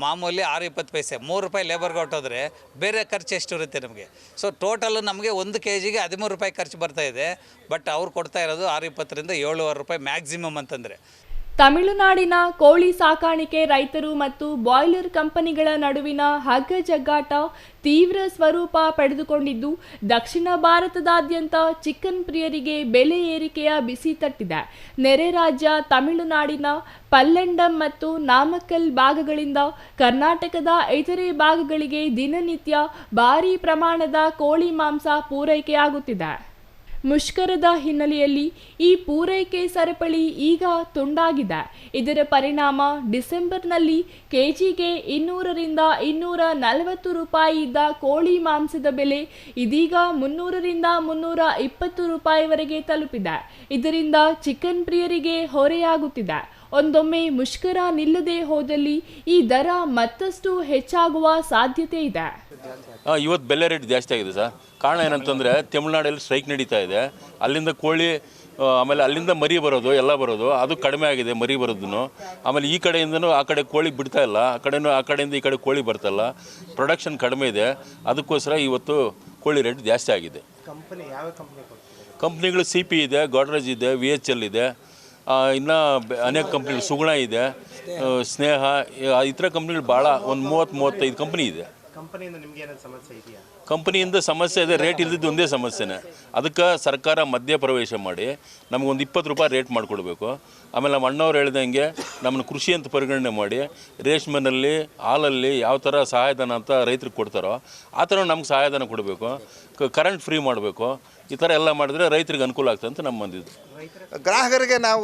ಮಾಮೂಲಿ 6.20 ಪೈಸೆ. 3 ರೂಪಾಯಿ ಲೇಬರ್ಗೆ ಹೊಟ್ಟೋದ್ರೆ ಬೇರೆ ಖರ್ಚು ಎಷ್ಟು ಇರುತ್ತೆ ನಮಗೆ. ಸೊ ಟೋಟಲ್ ನಮಗೆ 1 ಕೆ ಜಿಗೆ 13 ರೂಪಾಯಿ ಖರ್ಚು ಬರ್ತಾಯಿದೆ. ಬಟ್ ಅವ್ರು ಕೊಡ್ತಾ ಇರೋದು 6.20 ರಿಂದ 7.5 ರೂಪಾಯಿ ಮ್ಯಾಕ್ಸಿಮಮ್ ಅಂತಂದರೆ. ತಮಿಳುನಾಡಿನ ಕೋಳಿ ಸಾಕಾಣಿಕೆ ರೈತರು ಮತ್ತು ಬಾಯ್ಲರ್ ಕಂಪನಿಗಳ ನಡುವಿನ ಹಗ್ಗಜಗ್ಗಾಟ ತೀವ್ರ ಸ್ವರೂಪ ಪಡೆದುಕೊಂಡಿದ್ದು ದಕ್ಷಿಣ ಭಾರತದಾದ್ಯಂತ ಚಿಕನ್ ಪ್ರಿಯರಿಗೆ ಬೆಲೆ ಏರಿಕೆಯ ಬಿಸಿ ತಟ್ಟಿದೆ. ನೆರೆ ರಾಜ್ಯ ತಮಿಳುನಾಡಿನ ಪಲ್ಲೆಂಡಂ ಮತ್ತು ನಾಮಕ್ಕಲ್ ಭಾಗಗಳಿಂದ ಕರ್ನಾಟಕದ ಇತರೆ ಭಾಗಗಳಿಗೆ ದಿನನಿತ್ಯ ಭಾರೀ ಪ್ರಮಾಣದ ಕೋಳಿ ಮಾಂಸ ಪೂರೈಕೆಯಾಗುತ್ತಿದೆ. ಮುಷ್ಕರದ ಹಿನ್ನೆಲೆಯಲ್ಲಿ ಈ ಪೂರೈಕೆ ಸರಪಳಿ ಈಗ ತುಂಡಾಗಿದೆ. ಇದರ ಪರಿಣಾಮ ಡಿಸೆಂಬರ್ನಲ್ಲಿ ಕೆಜಿಗೆ 200 ರಿಂದ 240 ರೂಪಾಯಿ ಇದ್ದ ಕೋಳಿ ಮಾಂಸದ ಬೆಲೆ ಇದೀಗ 300 ರಿಂದ 320 ರೂಪಾಯಿವರೆಗೆ ತಲುಪಿದೆ. ಇದರಿಂದ ಚಿಕನ್ ಪ್ರಿಯರಿಗೆ ಹೊರೆಯಾಗುತ್ತಿದೆ. ಒಂದೊಮ್ಮೆ ಮುಷ್ಕರ ನಿಲ್ಲದೆ ಹೋದಲ್ಲಿ ಈ ದರ ಮತ್ತಷ್ಟು ಹೆಚ್ಚಾಗುವ ಸಾಧ್ಯತೆ ಇದೆ. ಇವತ್ತು ಬೆಲೆ ರೇಟ್ ಜಾಸ್ತಿ ಆಗಿದೆ ಸರ್. ಕಾರಣ ಏನಂತಂದರೆ ತಮಿಳುನಾಡಲ್ಲಿ ಸ್ಟ್ರೈಕ್ ನಡೀತಾ ಇದೆ. ಅಲ್ಲಿಂದ ಕೋಳಿ ಆಮೇಲೆ ಅಲ್ಲಿಂದ ಮರಿ ಬರೋದು ಎಲ್ಲ ಬರೋದು ಅದು ಕಡಿಮೆ ಆಗಿದೆ, ಮರಿ ಬರೋದನ್ನು. ಆಮೇಲೆ ಈ ಕಡೆಯಿಂದನೂ ಆ ಕಡೆ ಕೋಳಿ ಬಿಡ್ತಾ ಇಲ್ಲ, ಆ ಕಡೆಯಿಂದ ಈ ಕಡೆ ಕೋಳಿ ಬರ್ತಲ್ಲ, ಪ್ರೊಡಕ್ಷನ್ ಕಡಿಮೆ ಇದೆ. ಅದಕ್ಕೋಸ್ಕರ ಇವತ್ತು ಕೋಳಿ ರೇಟ್ ಜಾಸ್ತಿ ಆಗಿದೆ. ಕಂಪ್ನಿಗಳು CP ಇದೆ, ಗೋಡ್ರೇಜ್ ಇದೆ, VHL ಇದೆ, ಇನ್ನು ಅನೇಕ ಕಂಪ್ನಿಗಳು, ಸುಗುಣ ಇದೆ, ಸ್ನೇಹ, ಈ ಥರ ಕಂಪ್ನಿಗಳು ಭಾಳ ಒಂದು 30-35 ಕಂಪ್ನಿ ಇದೆ. ಕಂಪನಿಯಿಂದ ನಿಮ್ಗೆ ಏನಾದ್ರು ಸಮಸ್ಯೆ ಇದೆಯಾ? ಕಂಪನಿಯಿಂದ ಸಮಸ್ಯೆ ಇದೆ, ರೇಟ್ ಇಲ್ದಿದ್ದು ಒಂದೇ ಸಮಸ್ಯೆನೇ. ಅದಕ್ಕೆ ಸರ್ಕಾರ ಮಧ್ಯ ಪ್ರವೇಶ ಮಾಡಿ ನಮಗೊಂದು 20 ರೂಪಾಯಿ ರೇಟ್ ಮಾಡಿಕೊಡ್ಬೇಕು. ಆಮೇಲೆ ನಮ್ಮ ಅಣ್ಣವ್ರು ಹೇಳ್ದಂಗೆ ನಮ್ಮನ್ನು ಕೃಷಿ ಅಂತ ಪರಿಗಣನೆ ಮಾಡಿ ರೇಷ್ಮೆನಲ್ಲಿ, ಹಾಲಲ್ಲಿ ಯಾವ ಥರ ಸಹಾಯಧನ ಅಂತ ರೈತರಿಗೆ ಕೊಡ್ತಾರೋ ಆ ಥರ ನಮ್ಗೆ ಸಹಾಯಧನ ಕೊಡಬೇಕು. ಕರೆಂಟ್ ಫ್ರೀ ಮಾಡಬೇಕು. ಈ ಥರ ಎಲ್ಲ ಮಾಡಿದ್ರೆ ರೈತರಿಗೆ ಅನುಕೂಲ ಆಗ್ತದೆ ಅಂತ ನಮ್ಮ ಬಂದಿದ್ದು. ಗ್ರಾಹಕರಿಗೆ ನಾವು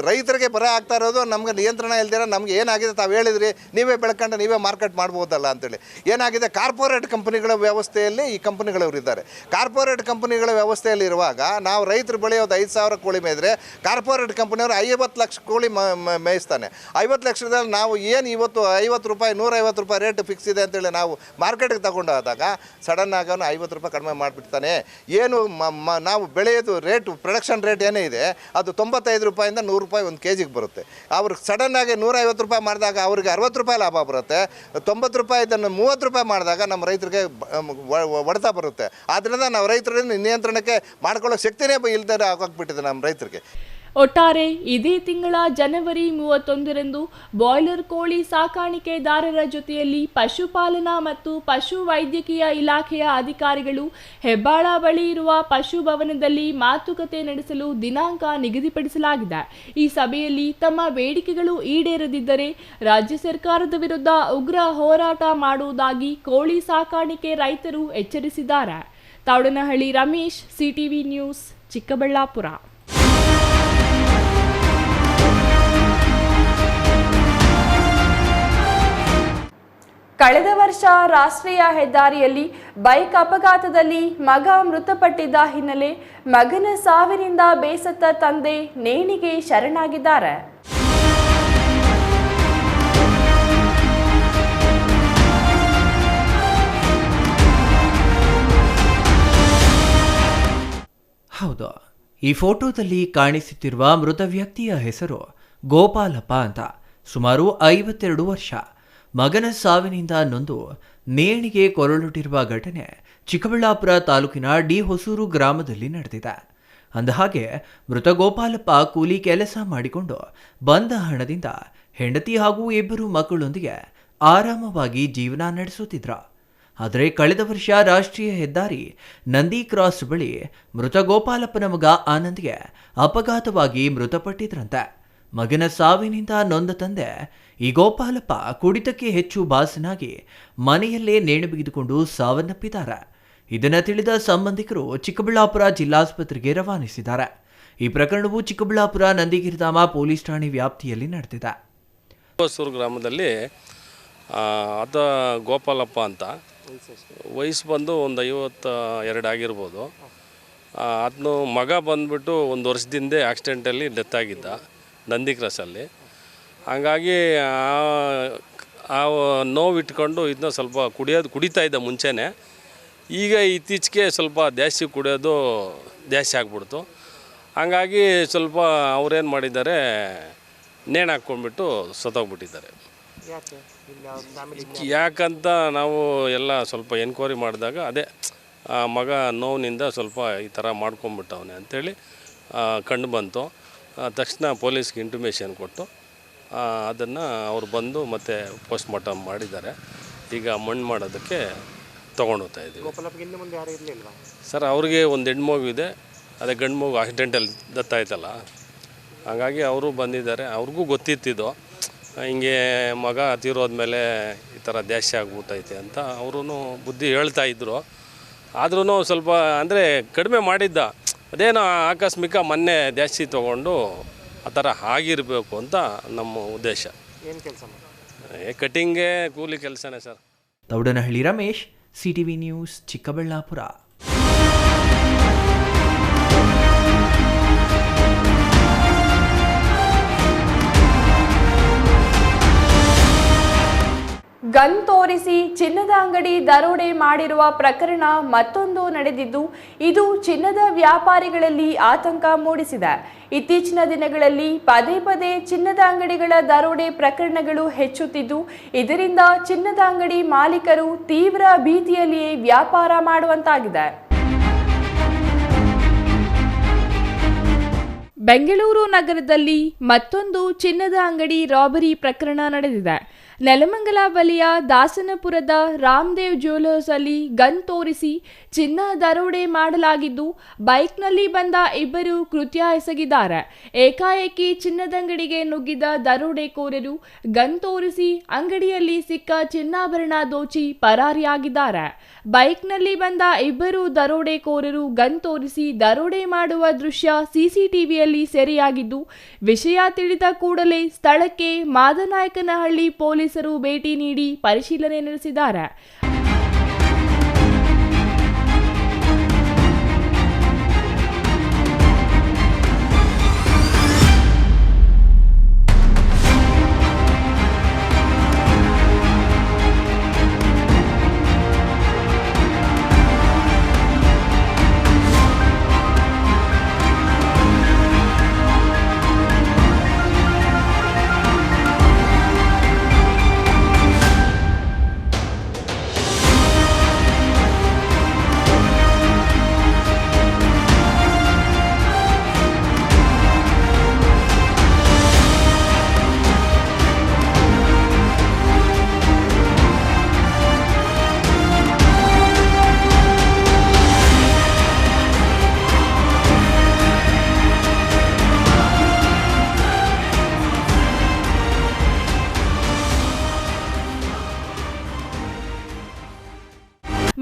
ರೈತರಿಗೆ ಬರ ಆಗ್ತಾ ಇರೋದು ನಮ್ಗೆ ನಿಯಂತ್ರಣ ಇಲ್ದಿರ ನಮ್ಗೆ ಏನಾಗಿದೆ ತಾವು ಹೇಳಿದ್ರಿ, ನೀವೇ ಬೆಳ್ಕೊಂಡು ನೀವೇ ಮಾರ್ಕೆಟ್ ಮಾಡ್ಬೋದಲ್ಲ ಅಂತೇಳಿ. ಏನಾಗಿದೆ, ಕಾರ್ಪೊರೇಟ್ ಕಂಪನಿಗಳ ವ್ಯವಸ್ಥೆಯಲ್ಲಿ ಈ ಕಂಪನಿಗಳವರು ಇದ್ದಾರೆ. ಕಾರ್ಪೊರೇಟ್ ಕಂಪನಿಗಳ ವ್ಯವಸ್ಥೆಯಲ್ಲಿ ಇರುವಾಗ ನಾವು ರೈತರು ಬೆಳೆಯೋದು 5,000 ಕೋಳಿ ಮೇಯಿದ್ರೆ ಕಾರ್ಪೊರೇಟ್ ಕಂಪನಿಯವರು 50 ಲಕ್ಷ ಕೋಳಿ ಮೇಯಿಸ್ತಾನೆ. 50 ಲಕ್ಷದಲ್ಲಿ ನಾವು ಏನು ಇವತ್ತು 50 ರೂಪಾಯಿ 150 ರೂಪಾಯಿ ರೇಟ್ ಫಿಕ್ಸ್ ಇದೆ ಅಂತೇಳಿ ನಾವು ಮಾರ್ಕೆಟ್ಗೆ ತಗೊಂಡು ಹೋದಾಗ ಸಡನ್ ಆಗಿ ಅವನು 50 ರೂಪಾಯಿ ಕಡಿಮೆ ಮಾಡಿಬಿಡ್ತಾನೆ. ಏನು ನಾವು ಬೆಳೆಯೋದು ರೇಟು ಪ್ರೊಡಕ್ಷನ್ ರೇಟ್ ಏನೇ ಇದೆ ಅದು 95 ರೂಪಾಯಿಂದ 100 ರೂಪಾಯಿ ಒಂದು ಕೆಜಿಗೆ ಬರುತ್ತೆ. ಅವ್ರಿಗೆ ಸಡನ್ನಾಗಿ 150 ರೂಪಾಯಿ ಮಾಡಿದಾಗ ಅವ್ರಿಗೆ 60 ರೂಪಾಯಿ ಲಾಭ ಬರುತ್ತೆ. 90 ರೂಪಾಯಿ ಇದನ್ನು 30 ರೂಪಾಯಿ ಮಾಡಿದಾಗ ನಮ್ಮ ರೈತರಿಗೆ ಹೊಡೆತ ಬರುತ್ತೆ. ಆದ್ದರಿಂದ ನಾವು ರೈತರನ್ನು ನಿಯಂತ್ರಣಕ್ಕೆ ಮಾಡ್ಕೊಳ್ಳೋ ಶಕ್ತಿನೇ ಇಲ್ದೇ ಆಗೋಗ್ಬಿಟ್ಟಿದೆ ನಮ್ಮ ರೈತರಿಗೆ. ಒಟ್ಟಾರೆ ಇದೇ ತಿಂಗಳ ಜನವರಿ 31ರಂದು ಬಾಯ್ಲರ್ ಕೋಳಿ ಸಾಕಾಣಿಕೆದಾರರ ಜೊತೆಯಲ್ಲಿ ಪಶುಪಾಲನಾ ಮತ್ತು ಪಶು ವೈದ್ಯಕೀಯ ಇಲಾಖೆಯ ಅಧಿಕಾರಿಗಳು ಹೆಬ್ಬಾಳ ಬಳಿ ಇರುವ ಪಶು ಭವನದಲ್ಲಿ ಮಾತುಕತೆ ನಡೆಸಲು ದಿನಾಂಕ ನಿಗದಿಪಡಿಸಲಾಗಿದೆ. ಈ ಸಭೆಯಲ್ಲಿ ತಮ್ಮ ಬೇಡಿಕೆಗಳು ಈಡೇರದಿದ್ದರೆ ರಾಜ್ಯ ಸರ್ಕಾರದ ವಿರುದ್ಧ ಉಗ್ರ ಹೋರಾಟ ಮಾಡುವುದಾಗಿ ಕೋಳಿ ಸಾಕಾಣಿಕೆ ರೈತರು ಎಚ್ಚರಿಸಿದ್ದಾರೆ. Thoudanahalli Ramesh, CTV news, Chikkaballapur. ಕಳೆದ ವರ್ಷ ರಾಷ್ಟ್ರೀಯ ಹೆದ್ದಾರಿಯಲ್ಲಿ ಬೈಕ್ ಅಪಘಾತದಲ್ಲಿ ಮಗ ಮೃತಪಟ್ಟಿದ್ದ ಹಿನ್ನೆಲೆ ಮಗನ ಸಾವಿನಿಂದ ಬೇಸತ್ತ ತಂದೆ ನೇಣಿಗೆ ಶರಣಾಗಿದ್ದಾರೆ. ಹೌದು, ಈ ಫೋಟೋದಲ್ಲಿ ಕಾಣಿಸುತ್ತಿರುವ ಮೃತ ವ್ಯಕ್ತಿಯ ಹೆಸರು ಗೋಪಾಲಪ್ಪ ಅಂತ. ಸುಮಾರು 52 ವರ್ಷ. ಮಗನ ಸಾವಿನಿಂದ ನೊಂದು ನೇಣಿಗೆ ಕೊರಳುಟಿರುವ ಘಟನೆ ಚಿಕ್ಕಬಳ್ಳಾಪುರ ತಾಲೂಕಿನ ಡಿ ಹೊಸೂರು ಗ್ರಾಮದಲ್ಲಿ ನಡೆದಿದೆ. ಅಂದಹಾಗೆ ಮೃತ ಗೋಪಾಲಪ್ಪ ಕೂಲಿ ಕೆಲಸ ಮಾಡಿಕೊಂಡು ಬಂದ ಹಣದಿಂದ ಹೆಂಡತಿ ಹಾಗೂ 2 ಮಕ್ಕಳೊಂದಿಗೆ ಆರಾಮವಾಗಿ ಜೀವನ ನಡೆಸುತ್ತಿದ್ರು. ಆದರೆ ಕಳೆದ ವರ್ಷ ರಾಷ್ಟ್ರೀಯ ಹೆದ್ದಾರಿ ನಂದಿ ಕ್ರಾಸ್ ಬಳಿ ಮೃತ ಗೋಪಾಲಪ್ಪನ ಮಗ ಆನಂದ್ಗೆ ಅಪಘಾತವಾಗಿ ಮೃತಪಟ್ಟಿದ್ರಂತೆ. ಮಗನ ಸಾವಿನಿಂದ ನೊಂದ ತಂದೆ ಈ ಗೋಪಾಲಪ್ಪ ಕುಡಿತಕ್ಕೆ ಹೆಚ್ಚು ಬಾಸನಾಗಿ ಮನೆಯಲ್ಲೇ ನೇಣು ಬಿಗಿದುಕೊಂಡು ಸಾವನ್ನಪ್ಪಿದ್ದಾರೆ. ಇದನ್ನು ತಿಳಿದ ಸಂಬಂಧಿಕರು ಚಿಕ್ಕಬಳ್ಳಾಪುರ ಜಿಲ್ಲಾಸ್ಪತ್ರೆಗೆ ರವಾನಿಸಿದ್ದಾರೆ. ಈ ಪ್ರಕರಣವು ಚಿಕ್ಕಬಳ್ಳಾಪುರ ನಂದಿಗಿರಿಧಾಮ ಪೊಲೀಸ್ ಠಾಣೆ ವ್ಯಾಪ್ತಿಯಲ್ಲಿ ನಡೆದಿದೆ. ಹೊಸೂರು ಗ್ರಾಮದಲ್ಲಿ ಆತ ಗೋಪಾಲಪ್ಪ ಅಂತ, ವಯಸ್ಸು ಬಂದು ಒಂದು 52 ಆಗಿರ್ಬೋದು. ಅದನ್ನು ಮಗ ಬಂದುಬಿಟ್ಟು 1 ವರ್ಷದಿಂದ ಆಕ್ಸಿಡೆಂಟಲ್ಲಿ ಡೆತ್ ಆಗಿದ್ದ ನಂದಿ ಕ್ರಾಸಲ್ಲಿ. ಹಾಗಾಗಿ ಆ ನೋವು ಇಟ್ಕೊಂಡು ಇದನ್ನ ಸ್ವಲ್ಪ ಕುಡಿತಾ ಇದ್ದ ಮುಂಚೆನೇ. ಈಗ ಇತ್ತೀಚೆಗೆ ಸ್ವಲ್ಪ ಜಾಸ್ತಿ ಕುಡಿಯೋದು ಜಾಸ್ತಿ ಆಗ್ಬಿಡ್ತು. ಹಾಗಾಗಿ ಸ್ವಲ್ಪ ಅವ್ರೇನು ಮಾಡಿದ್ದಾರೆ, ನೇಣು ಹಾಕ್ಕೊಂಡ್ಬಿಟ್ಟು ಸತ್ತೋಗ್ಬಿಟ್ಟಿದ್ದಾರೆ. ಯಾಕಂತ ನಾವು ಎಲ್ಲ ಸ್ವಲ್ಪ ಎನ್ಕ್ವೈರಿ ಮಾಡಿದಾಗ ಅದೇ ಮಗ ನೋವಿನಿಂದ ಸ್ವಲ್ಪ ಈ ಥರ ಮಾಡ್ಕೊಂಬಿಟ್ಟವನೆ ಅಂಥೇಳಿ ಕಂಡು ಬಂತು. ತಕ್ಷಣ ಪೊಲೀಸ್ಗೆ ಇಂಟಿಮೇಷನ್ ಕೊಟ್ಟು ಅದನ್ನು ಅವ್ರು ಬಂದು ಮತ್ತೆ ಪೋಸ್ಟ್ ಮಾರ್ಟಮ್ ಮಾಡಿದ್ದಾರೆ. ಈಗ ಮಣ್ಣು ಮಾಡೋದಕ್ಕೆ ತೊಗೊಂಡೋಗ್ತಾ ಇದ್ದೀವಿ. ಸರ್, ಅವ್ರಿಗೆ ಒಂದು ಹೆಣ್ಮಗು ಇದೆ, ಅದೇ ಗಂಡು ಮಗು ಆಕ್ಸಿಡೆಂಟಲ್ಲಿ ದತ್ತಾಯ್ತಲ್ಲ, ಹಾಗಾಗಿ ಅವರು ಬಂದಿದ್ದಾರೆ. ಅವ್ರಿಗೂ ಗೊತ್ತಿತ್ತಿದ್ದು ಹಿಂಗೆ ಮಗ ತೀರೋದ್ಮೇಲೆ ಈ ಥರ ಜಾಸ್ತಿ ಆಗ್ಬಿಟ್ಟೈತೆ ಅಂತ ಅವರು ಬುದ್ಧಿ ಹೇಳ್ತಾಯಿದ್ರು. ಆದ್ರೂ ಸ್ವಲ್ಪ ಅಂದರೆ ಕಡಿಮೆ ಮಾಡಿದ್ದ, ಅದೇನೋ ಆಕಸ್ಮಿಕ ಮೊನ್ನೆ ಜಾಸ್ತಿ ತೊಗೊಂಡು ಆ ಥರ ಆಗಿರಬೇಕು ಅಂತ ನಮ್ಮ ಉದ್ದೇಶ. ಏನು ಕೆಲಸ ಕಟಿಂಗ್ಗೆ ಕೂಲಿ ಕೆಲಸನೇ sir. Thoudanahalli Ramesh, CTV news, Chikkaballapur. Gun ತೋರಿಸಿ ಚಿನ್ನದ ಅಂಗಡಿ ದರೋಡೆ ಮಾಡಿರುವ ಪ್ರಕರಣ ಮತ್ತೊಂದು ನಡೆದಿದ್ದು, ಇದು ಚಿನ್ನದ ವ್ಯಾಪಾರಿಗಳಲ್ಲಿ ಆತಂಕ ಮೂಡಿಸಿದೆ. ಇತ್ತೀಚಿನ ದಿನಗಳಲ್ಲಿ ಪದೇ ಪದೇ ಚಿನ್ನದ ಅಂಗಡಿಗಳ ದರೋಡೆ ಪ್ರಕರಣಗಳು ಹೆಚ್ಚುತ್ತಿದ್ದು, ಇದರಿಂದ ಚಿನ್ನದ ಅಂಗಡಿ ಮಾಲೀಕರು ತೀವ್ರ ಭೀತಿಯಲ್ಲಿಯೇ ವ್ಯಾಪಾರ ಮಾಡುವಂತಾಗಿದೆ. ಬೆಂಗಳೂರು ನಗರದಲ್ಲಿ ಮತ್ತೊಂದು ಚಿನ್ನದ ಅಂಗಡಿ ರಾಬರಿ ಪ್ರಕರಣ ನಡೆದಿದೆ. ನೆಲಮಂಗಲ ಬಳಿಯ ದಾಸನಪುರದ ರಾಮದೇವ್ ಜ್ಯುವೆಲರ್ಸ್ ಅಲ್ಲಿ ಗನ್ ತೋರಿಸಿ ಚಿನ್ನ ದರೋಡೆ ಮಾಡಲಾಗಿದ್ದು, ಬೈಕ್ನಲ್ಲಿ ಬಂದ ಇಬ್ಬರು ಕೃತ್ಯ ಎಸಗಿದ್ದಾರೆ. ಏಕಾಏಕಿ ಚಿನ್ನದಂಗಡಿಗೆ ನುಗ್ಗಿದ ದರೋಡೆಕೋರರು ಗನ್ ತೋರಿಸಿ ಅಂಗಡಿಯಲ್ಲಿ ಸಿಕ್ಕ ಚಿನ್ನಾಭರಣ ದೋಚಿ ಪರಾರಿಯಾಗಿದ್ದಾರೆ. ಬೈಕ್ನಲ್ಲಿ ಬಂದ ಇಬ್ಬರು ದರೋಡೆಕೋರರು ಗನ್ ತೋರಿಸಿ ದರೋಡೆ ಮಾಡುವ ದೃಶ್ಯ ಸಿಸಿಟಿವಿಯಲ್ಲಿ ಸೆರೆಯಾಗಿದ್ದು, ವಿಷಯ ತಿಳಿದ ಕೂಡಲೇ ಸ್ಥಳಕ್ಕೆ ಮಾದನಾಯಕನಹಳ್ಳಿ ಪೊಲೀಸರು ಭೇಟಿ ನೀಡಿ ಪರಿಶೀಲನೆ ನಡೆಸಿದ್ದಾರೆ.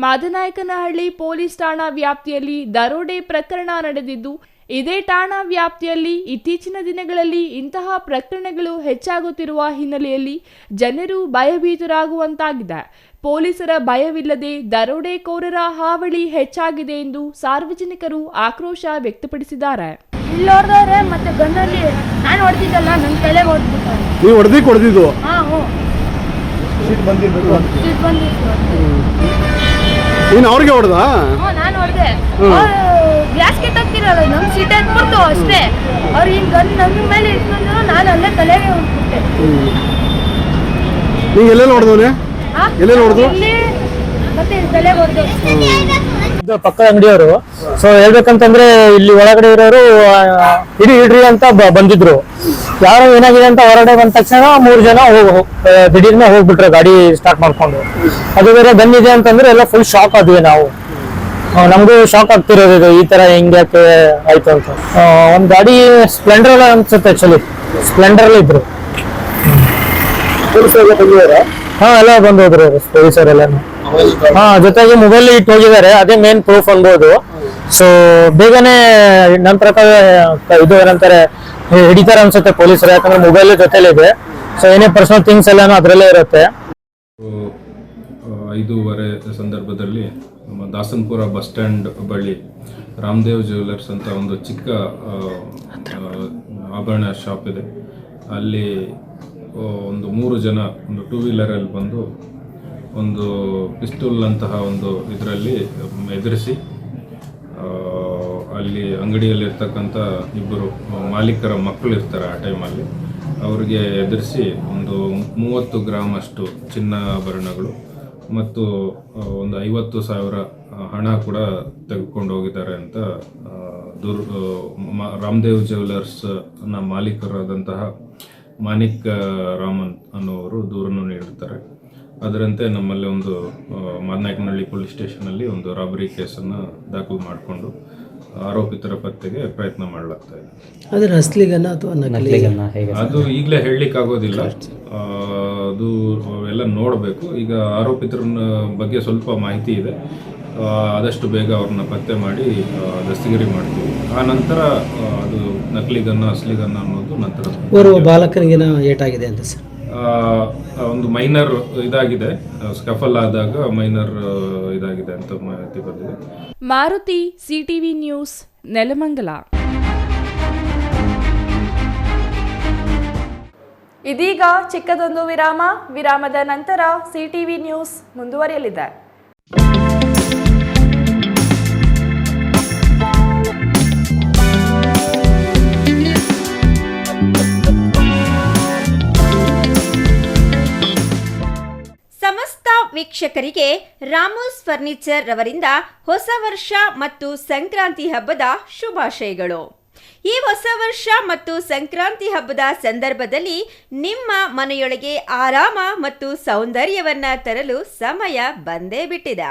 ಮಾದನಾಯಕನಹಳ್ಳಿ ಪೊಲೀಸ್ ಠಾಣಾ ವ್ಯಾಪ್ತಿಯಲ್ಲಿ ದರೋಡೆ ಪ್ರಕರಣ ನಡೆದಿದ್ದು, ಇದೇ ಠಾಣಾ ವ್ಯಾಪ್ತಿಯಲ್ಲಿ ಇತ್ತೀಚಿನ ದಿನಗಳಲ್ಲಿ ಇಂತಹ ಪ್ರಕರಣಗಳು ಹೆಚ್ಚಾಗುತ್ತಿರುವ ಹಿನ್ನೆಲೆಯಲ್ಲಿ ಜನರು ಭಯಭೀತರಾಗುವಂತಾಗಿದೆ. ಪೊಲೀಸರ ಭಯವಿಲ್ಲದೆ ದರೋಡೆಕೋರರ ಹಾವಳಿ ಹೆಚ್ಚಾಗಿದೆ ಎಂದು ಸಾರ್ವಜನಿಕರು ಆಕ್ರೋಶ ವ್ಯಕ್ತಪಡಿಸಿದ್ದಾರೆ. ಇಲ್ಲೋರ್ದವ್ರೆ ಮತ್ತೆ ಗನ್ನಲ್ಲಿ ನಾನು ಹೊಡೆದಿದ್ದಲ್ಲ, ನನ್ನ ತಲೆಗೆ ಹೊಡೆದ್ಬಿಟ್ಟು. ನೀವು ಹೊಡೆದಿದ್ದು? ನೀನು ಅವ್ರಿಗೆ ಹೊಡೆದ? ನಾನು ಹೊಡೆದೆ. ಗ್ಲಾಸ್ ಕಿತ್ತಾಕ್ತಿರಲ್ಲ, ನಮ್ಮ ಸೀಟ್ ಎತ್ಬಿಡ್ತು ಅಷ್ಟೇ. ಅವ್ರು ಹಿಂಗೆ ಗನ್ ನಮ್ಮ ಮೇಲೆ ಇಟ್ಕೊಂಡ್ರು, ನಾನು ಅಲ್ಲೇ ತಲೆಗೆ ಹೊಡೆದ್ಬಿಟ್ಟೆ. ನೀವು ಎಲ್ಲೆಲ್ಲ ಹೊಡೆದವನೇ? ಎಲ್ಲೆಲ್ಲ ಹೊಡೆದು? ಮತ್ತೆ ತಲೆಗೆ ಹೊಡೆದು. ಪಕ್ಕದ ಅಂಗಡಿಯವರು. ಸೊ ಹೇಳ್ಬೇಕಂತಂದ್ರೆ ಇಲ್ಲಿ ಒಳಗಡೆ ಇರೋರು ಇಡ್ರಿ ಅಂತ ಬಂದಿದ್ರು. ಯಾರೋ ಏನಾಗಿದೆ ಅಂತ ಹೊರಗಡೆ ಬಂದ ತಕ್ಷಣ 3 ಜನ ದಿಢೀರ್ನ ಹೋಗ್ಬಿಟ್ರೆ ಗಾಡಿ ಸ್ಟಾರ್ಟ್ ಮಾಡ್ಕೊಂಡು. ಅದು ಬೇರೆ ಬಂದಿದೆ ಅಂತಂದ್ರೆ ಎಲ್ಲ ಫುಲ್ ಶಾಕ್ ಆದ್ವಿ ನಾವು. ನಮಗೂ ಶಾಕ್ ಆಗ್ತಿರೋದು ಈ ತರ ಹೆಂಗ್ಯಾಕೆ ಆಯ್ತು ಅಂತ. ಒಂದ್ ಗಾಡಿ ಸ್ಪ್ಲೆಂಡರ್ ಅನ್ಸುತ್ತೆ, ಆಕ್ಚುಲಿ ಸ್ಪ್ಲೆಂಡರ್ ಅಲ್ಲಿ ಇದ್ರು. ಹಾ, ಎಲ್ಲ ಬಂದು ಹೋದ್ರು ಪೊಲೀಸರೆಲ್ಲ. ಹಾ, ಜೊತೆಗೆ ಮೊಬೈಲ್ ಇಟ್ಟು ಹೋಗಿದ್ದಾರೆ, ಅದೇ ಮೇನ್ ಪ್ರೂಫ್ ಅನ್ಬೋದು. ಸೊ ಬೇಗನೆ ನನ್ನ ಪ್ರಕಾರ ಇದು ಏನಂತಾರೆ ಹಿಡಿತಾರೆ ಅನ್ಸುತ್ತೆ ಪೊಲೀಸರು, ಯಾಕಂದ್ರೆ ಮೊಬೈಲ್ ಜೊತೆಲಿದೆ. ಸೊ ಏನೇ ಪರ್ಸನಲ್ ಥಿಂಗ್ಸ್ ಎಲ್ಲಾನು ಅದರಲ್ಲೇ ಇರುತ್ತೆ. 5:30 ಸಂದರ್ಭದಲ್ಲಿ ನಮ್ಮ ದಾಸನಪುರ ಬಸ್ ಸ್ಟ್ಯಾಂಡ್ ಬಳಿ ರಾಮದೇವ್ ಜ್ಯುವೆಲರ್ಸ್ ಅಂತ ಒಂದು ಚಿಕ್ಕ ಆಭರಣ ಶಾಪ್ ಇದೆ. ಅಲ್ಲಿ ಒಂದು 3 ಜನ ಒಂದು 2 ವೀಲರಲ್ಲಿ ಬಂದು ಒಂದು ಪಿಸ್ತೂಲ್ ಅಂತಹ ಒಂದು ಇದರಲ್ಲಿ ಎದುರಿಸಿ ಅಲ್ಲಿ ಅಂಗಡಿಯಲ್ಲಿರ್ತಕ್ಕಂಥ ಇಬ್ಬರು ಮಾಲೀಕರ ಮಕ್ಕಳು ಇರ್ತಾರೆ ಆ ಟೈಮಲ್ಲಿ, ಅವ್ರಿಗೆ ಎದುರಿಸಿ ಒಂದು 30 ಗ್ರಾಮ್ ಅಷ್ಟು ಚಿನ್ನಾಭರಣಗಳು ಮತ್ತು ಒಂದು 50,000 ಹಣ ಕೂಡ ತೆಗೆದುಕೊಂಡು ಹೋಗಿದ್ದಾರೆ ಅಂತ ರಾಮದೇವ್ ಜ್ಯುವೆಲರ್ಸ್ನ ಮಾಲೀಕರಾದಂತಹ ಮಾನಿಕ್ ರಾಮನ್ ಅನ್ನೋರು ದೂರನ್ನು ನೀಡಿರ್ತಾರೆ. ಅದರಂತೆ ನಮ್ಮಲ್ಲಿ ಒಂದು ಮಾದನಾಯಕನಹಳ್ಳಿ ಪೊಲೀಸ್ ಸ್ಟೇಷನಲ್ಲಿ ಒಂದು ರಾಬರಿ ಕೇಸನ್ನು ದಾಖಲು ಮಾಡಿಕೊಂಡು ಆರೋಪಿತರ ಪತ್ತೆಗೆ ಪ್ರಯತ್ನ ಮಾಡಲಾಗ್ತಾ ಇದೆ. ಅದರ ಅಸಲಿಗನ್ನ ಅಥವಾ ನಕಲಿಗನ್ನ ಅದು ಈಗಲೇ ಹೇಳಲಿಕ್ಕಾಗೋದಿಲ್ಲ, ಅದು ಎಲ್ಲ ನೋಡಬೇಕು. ಈಗ ಆರೋಪಿತರ ಬಗ್ಗೆ ಸ್ವಲ್ಪ ಮಾಹಿತಿ ಇದೆ, ಆದಷ್ಟು ಬೇಗ ಅವ್ರನ್ನ ಪತ್ತೆ ಮಾಡಿ ದಸ್ತಗಿರಿ ಮಾಡ್ತೀವಿ. ಆ ನಂತರ ಅದು ನಕಲಿಗನ್ನ ಅಸಲಿಗನ್ನ ಅನ್ನೋದು ನಂತರ. ಓರ್ವ ಬಾಲಕನಿಗೇನ ಏಟಾಗಿದೆ ಅಂತ ಸರ್? ಒಂದು ಮೈನರ್ ಇದಾಗಿದೆ, ಸ್ಕಫಲ್ ಆದಾಗ ಮೈನರ್ ಇದಾಗಿದೆ ಅಂತ ಮಾಹಿತಿ ಬಂದಿದೆ. Maruti, CTV news, Nelamangala. ಇದೀಗ ಚಿಕ್ಕದೊಂದು ವಿರಾಮ. ವಿರಾಮದ ನಂತರ ಸಿಟಿವಿ ನ್ಯೂಸ್ ಮುಂದುವರಿಯಲಿದೆ. ಸಮಸ್ತ ವೀಕ್ಷಕರಿಗೆ ರಾಮೋಸ್ ಫರ್ನಿಚರ್ ರವರಿಂದ ಹೊಸ ವರ್ಷ ಮತ್ತು ಸಂಕ್ರಾಂತಿ ಹಬ್ಬದ ಶುಭಾಶಯಗಳು. ಈ ಹೊಸ ವರ್ಷ ಮತ್ತು ಸಂಕ್ರಾಂತಿ ಹಬ್ಬದ ಸಂದರ್ಭದಲ್ಲಿ ನಿಮ್ಮ ಮನೆಯೊಳಗೆ ಆರಾಮ ಮತ್ತು ಸೌಂದರ್ಯವನ್ನ ತರಲು ಸಮಯ ಬಂದೇ ಬಿಟ್ಟಿದೆ.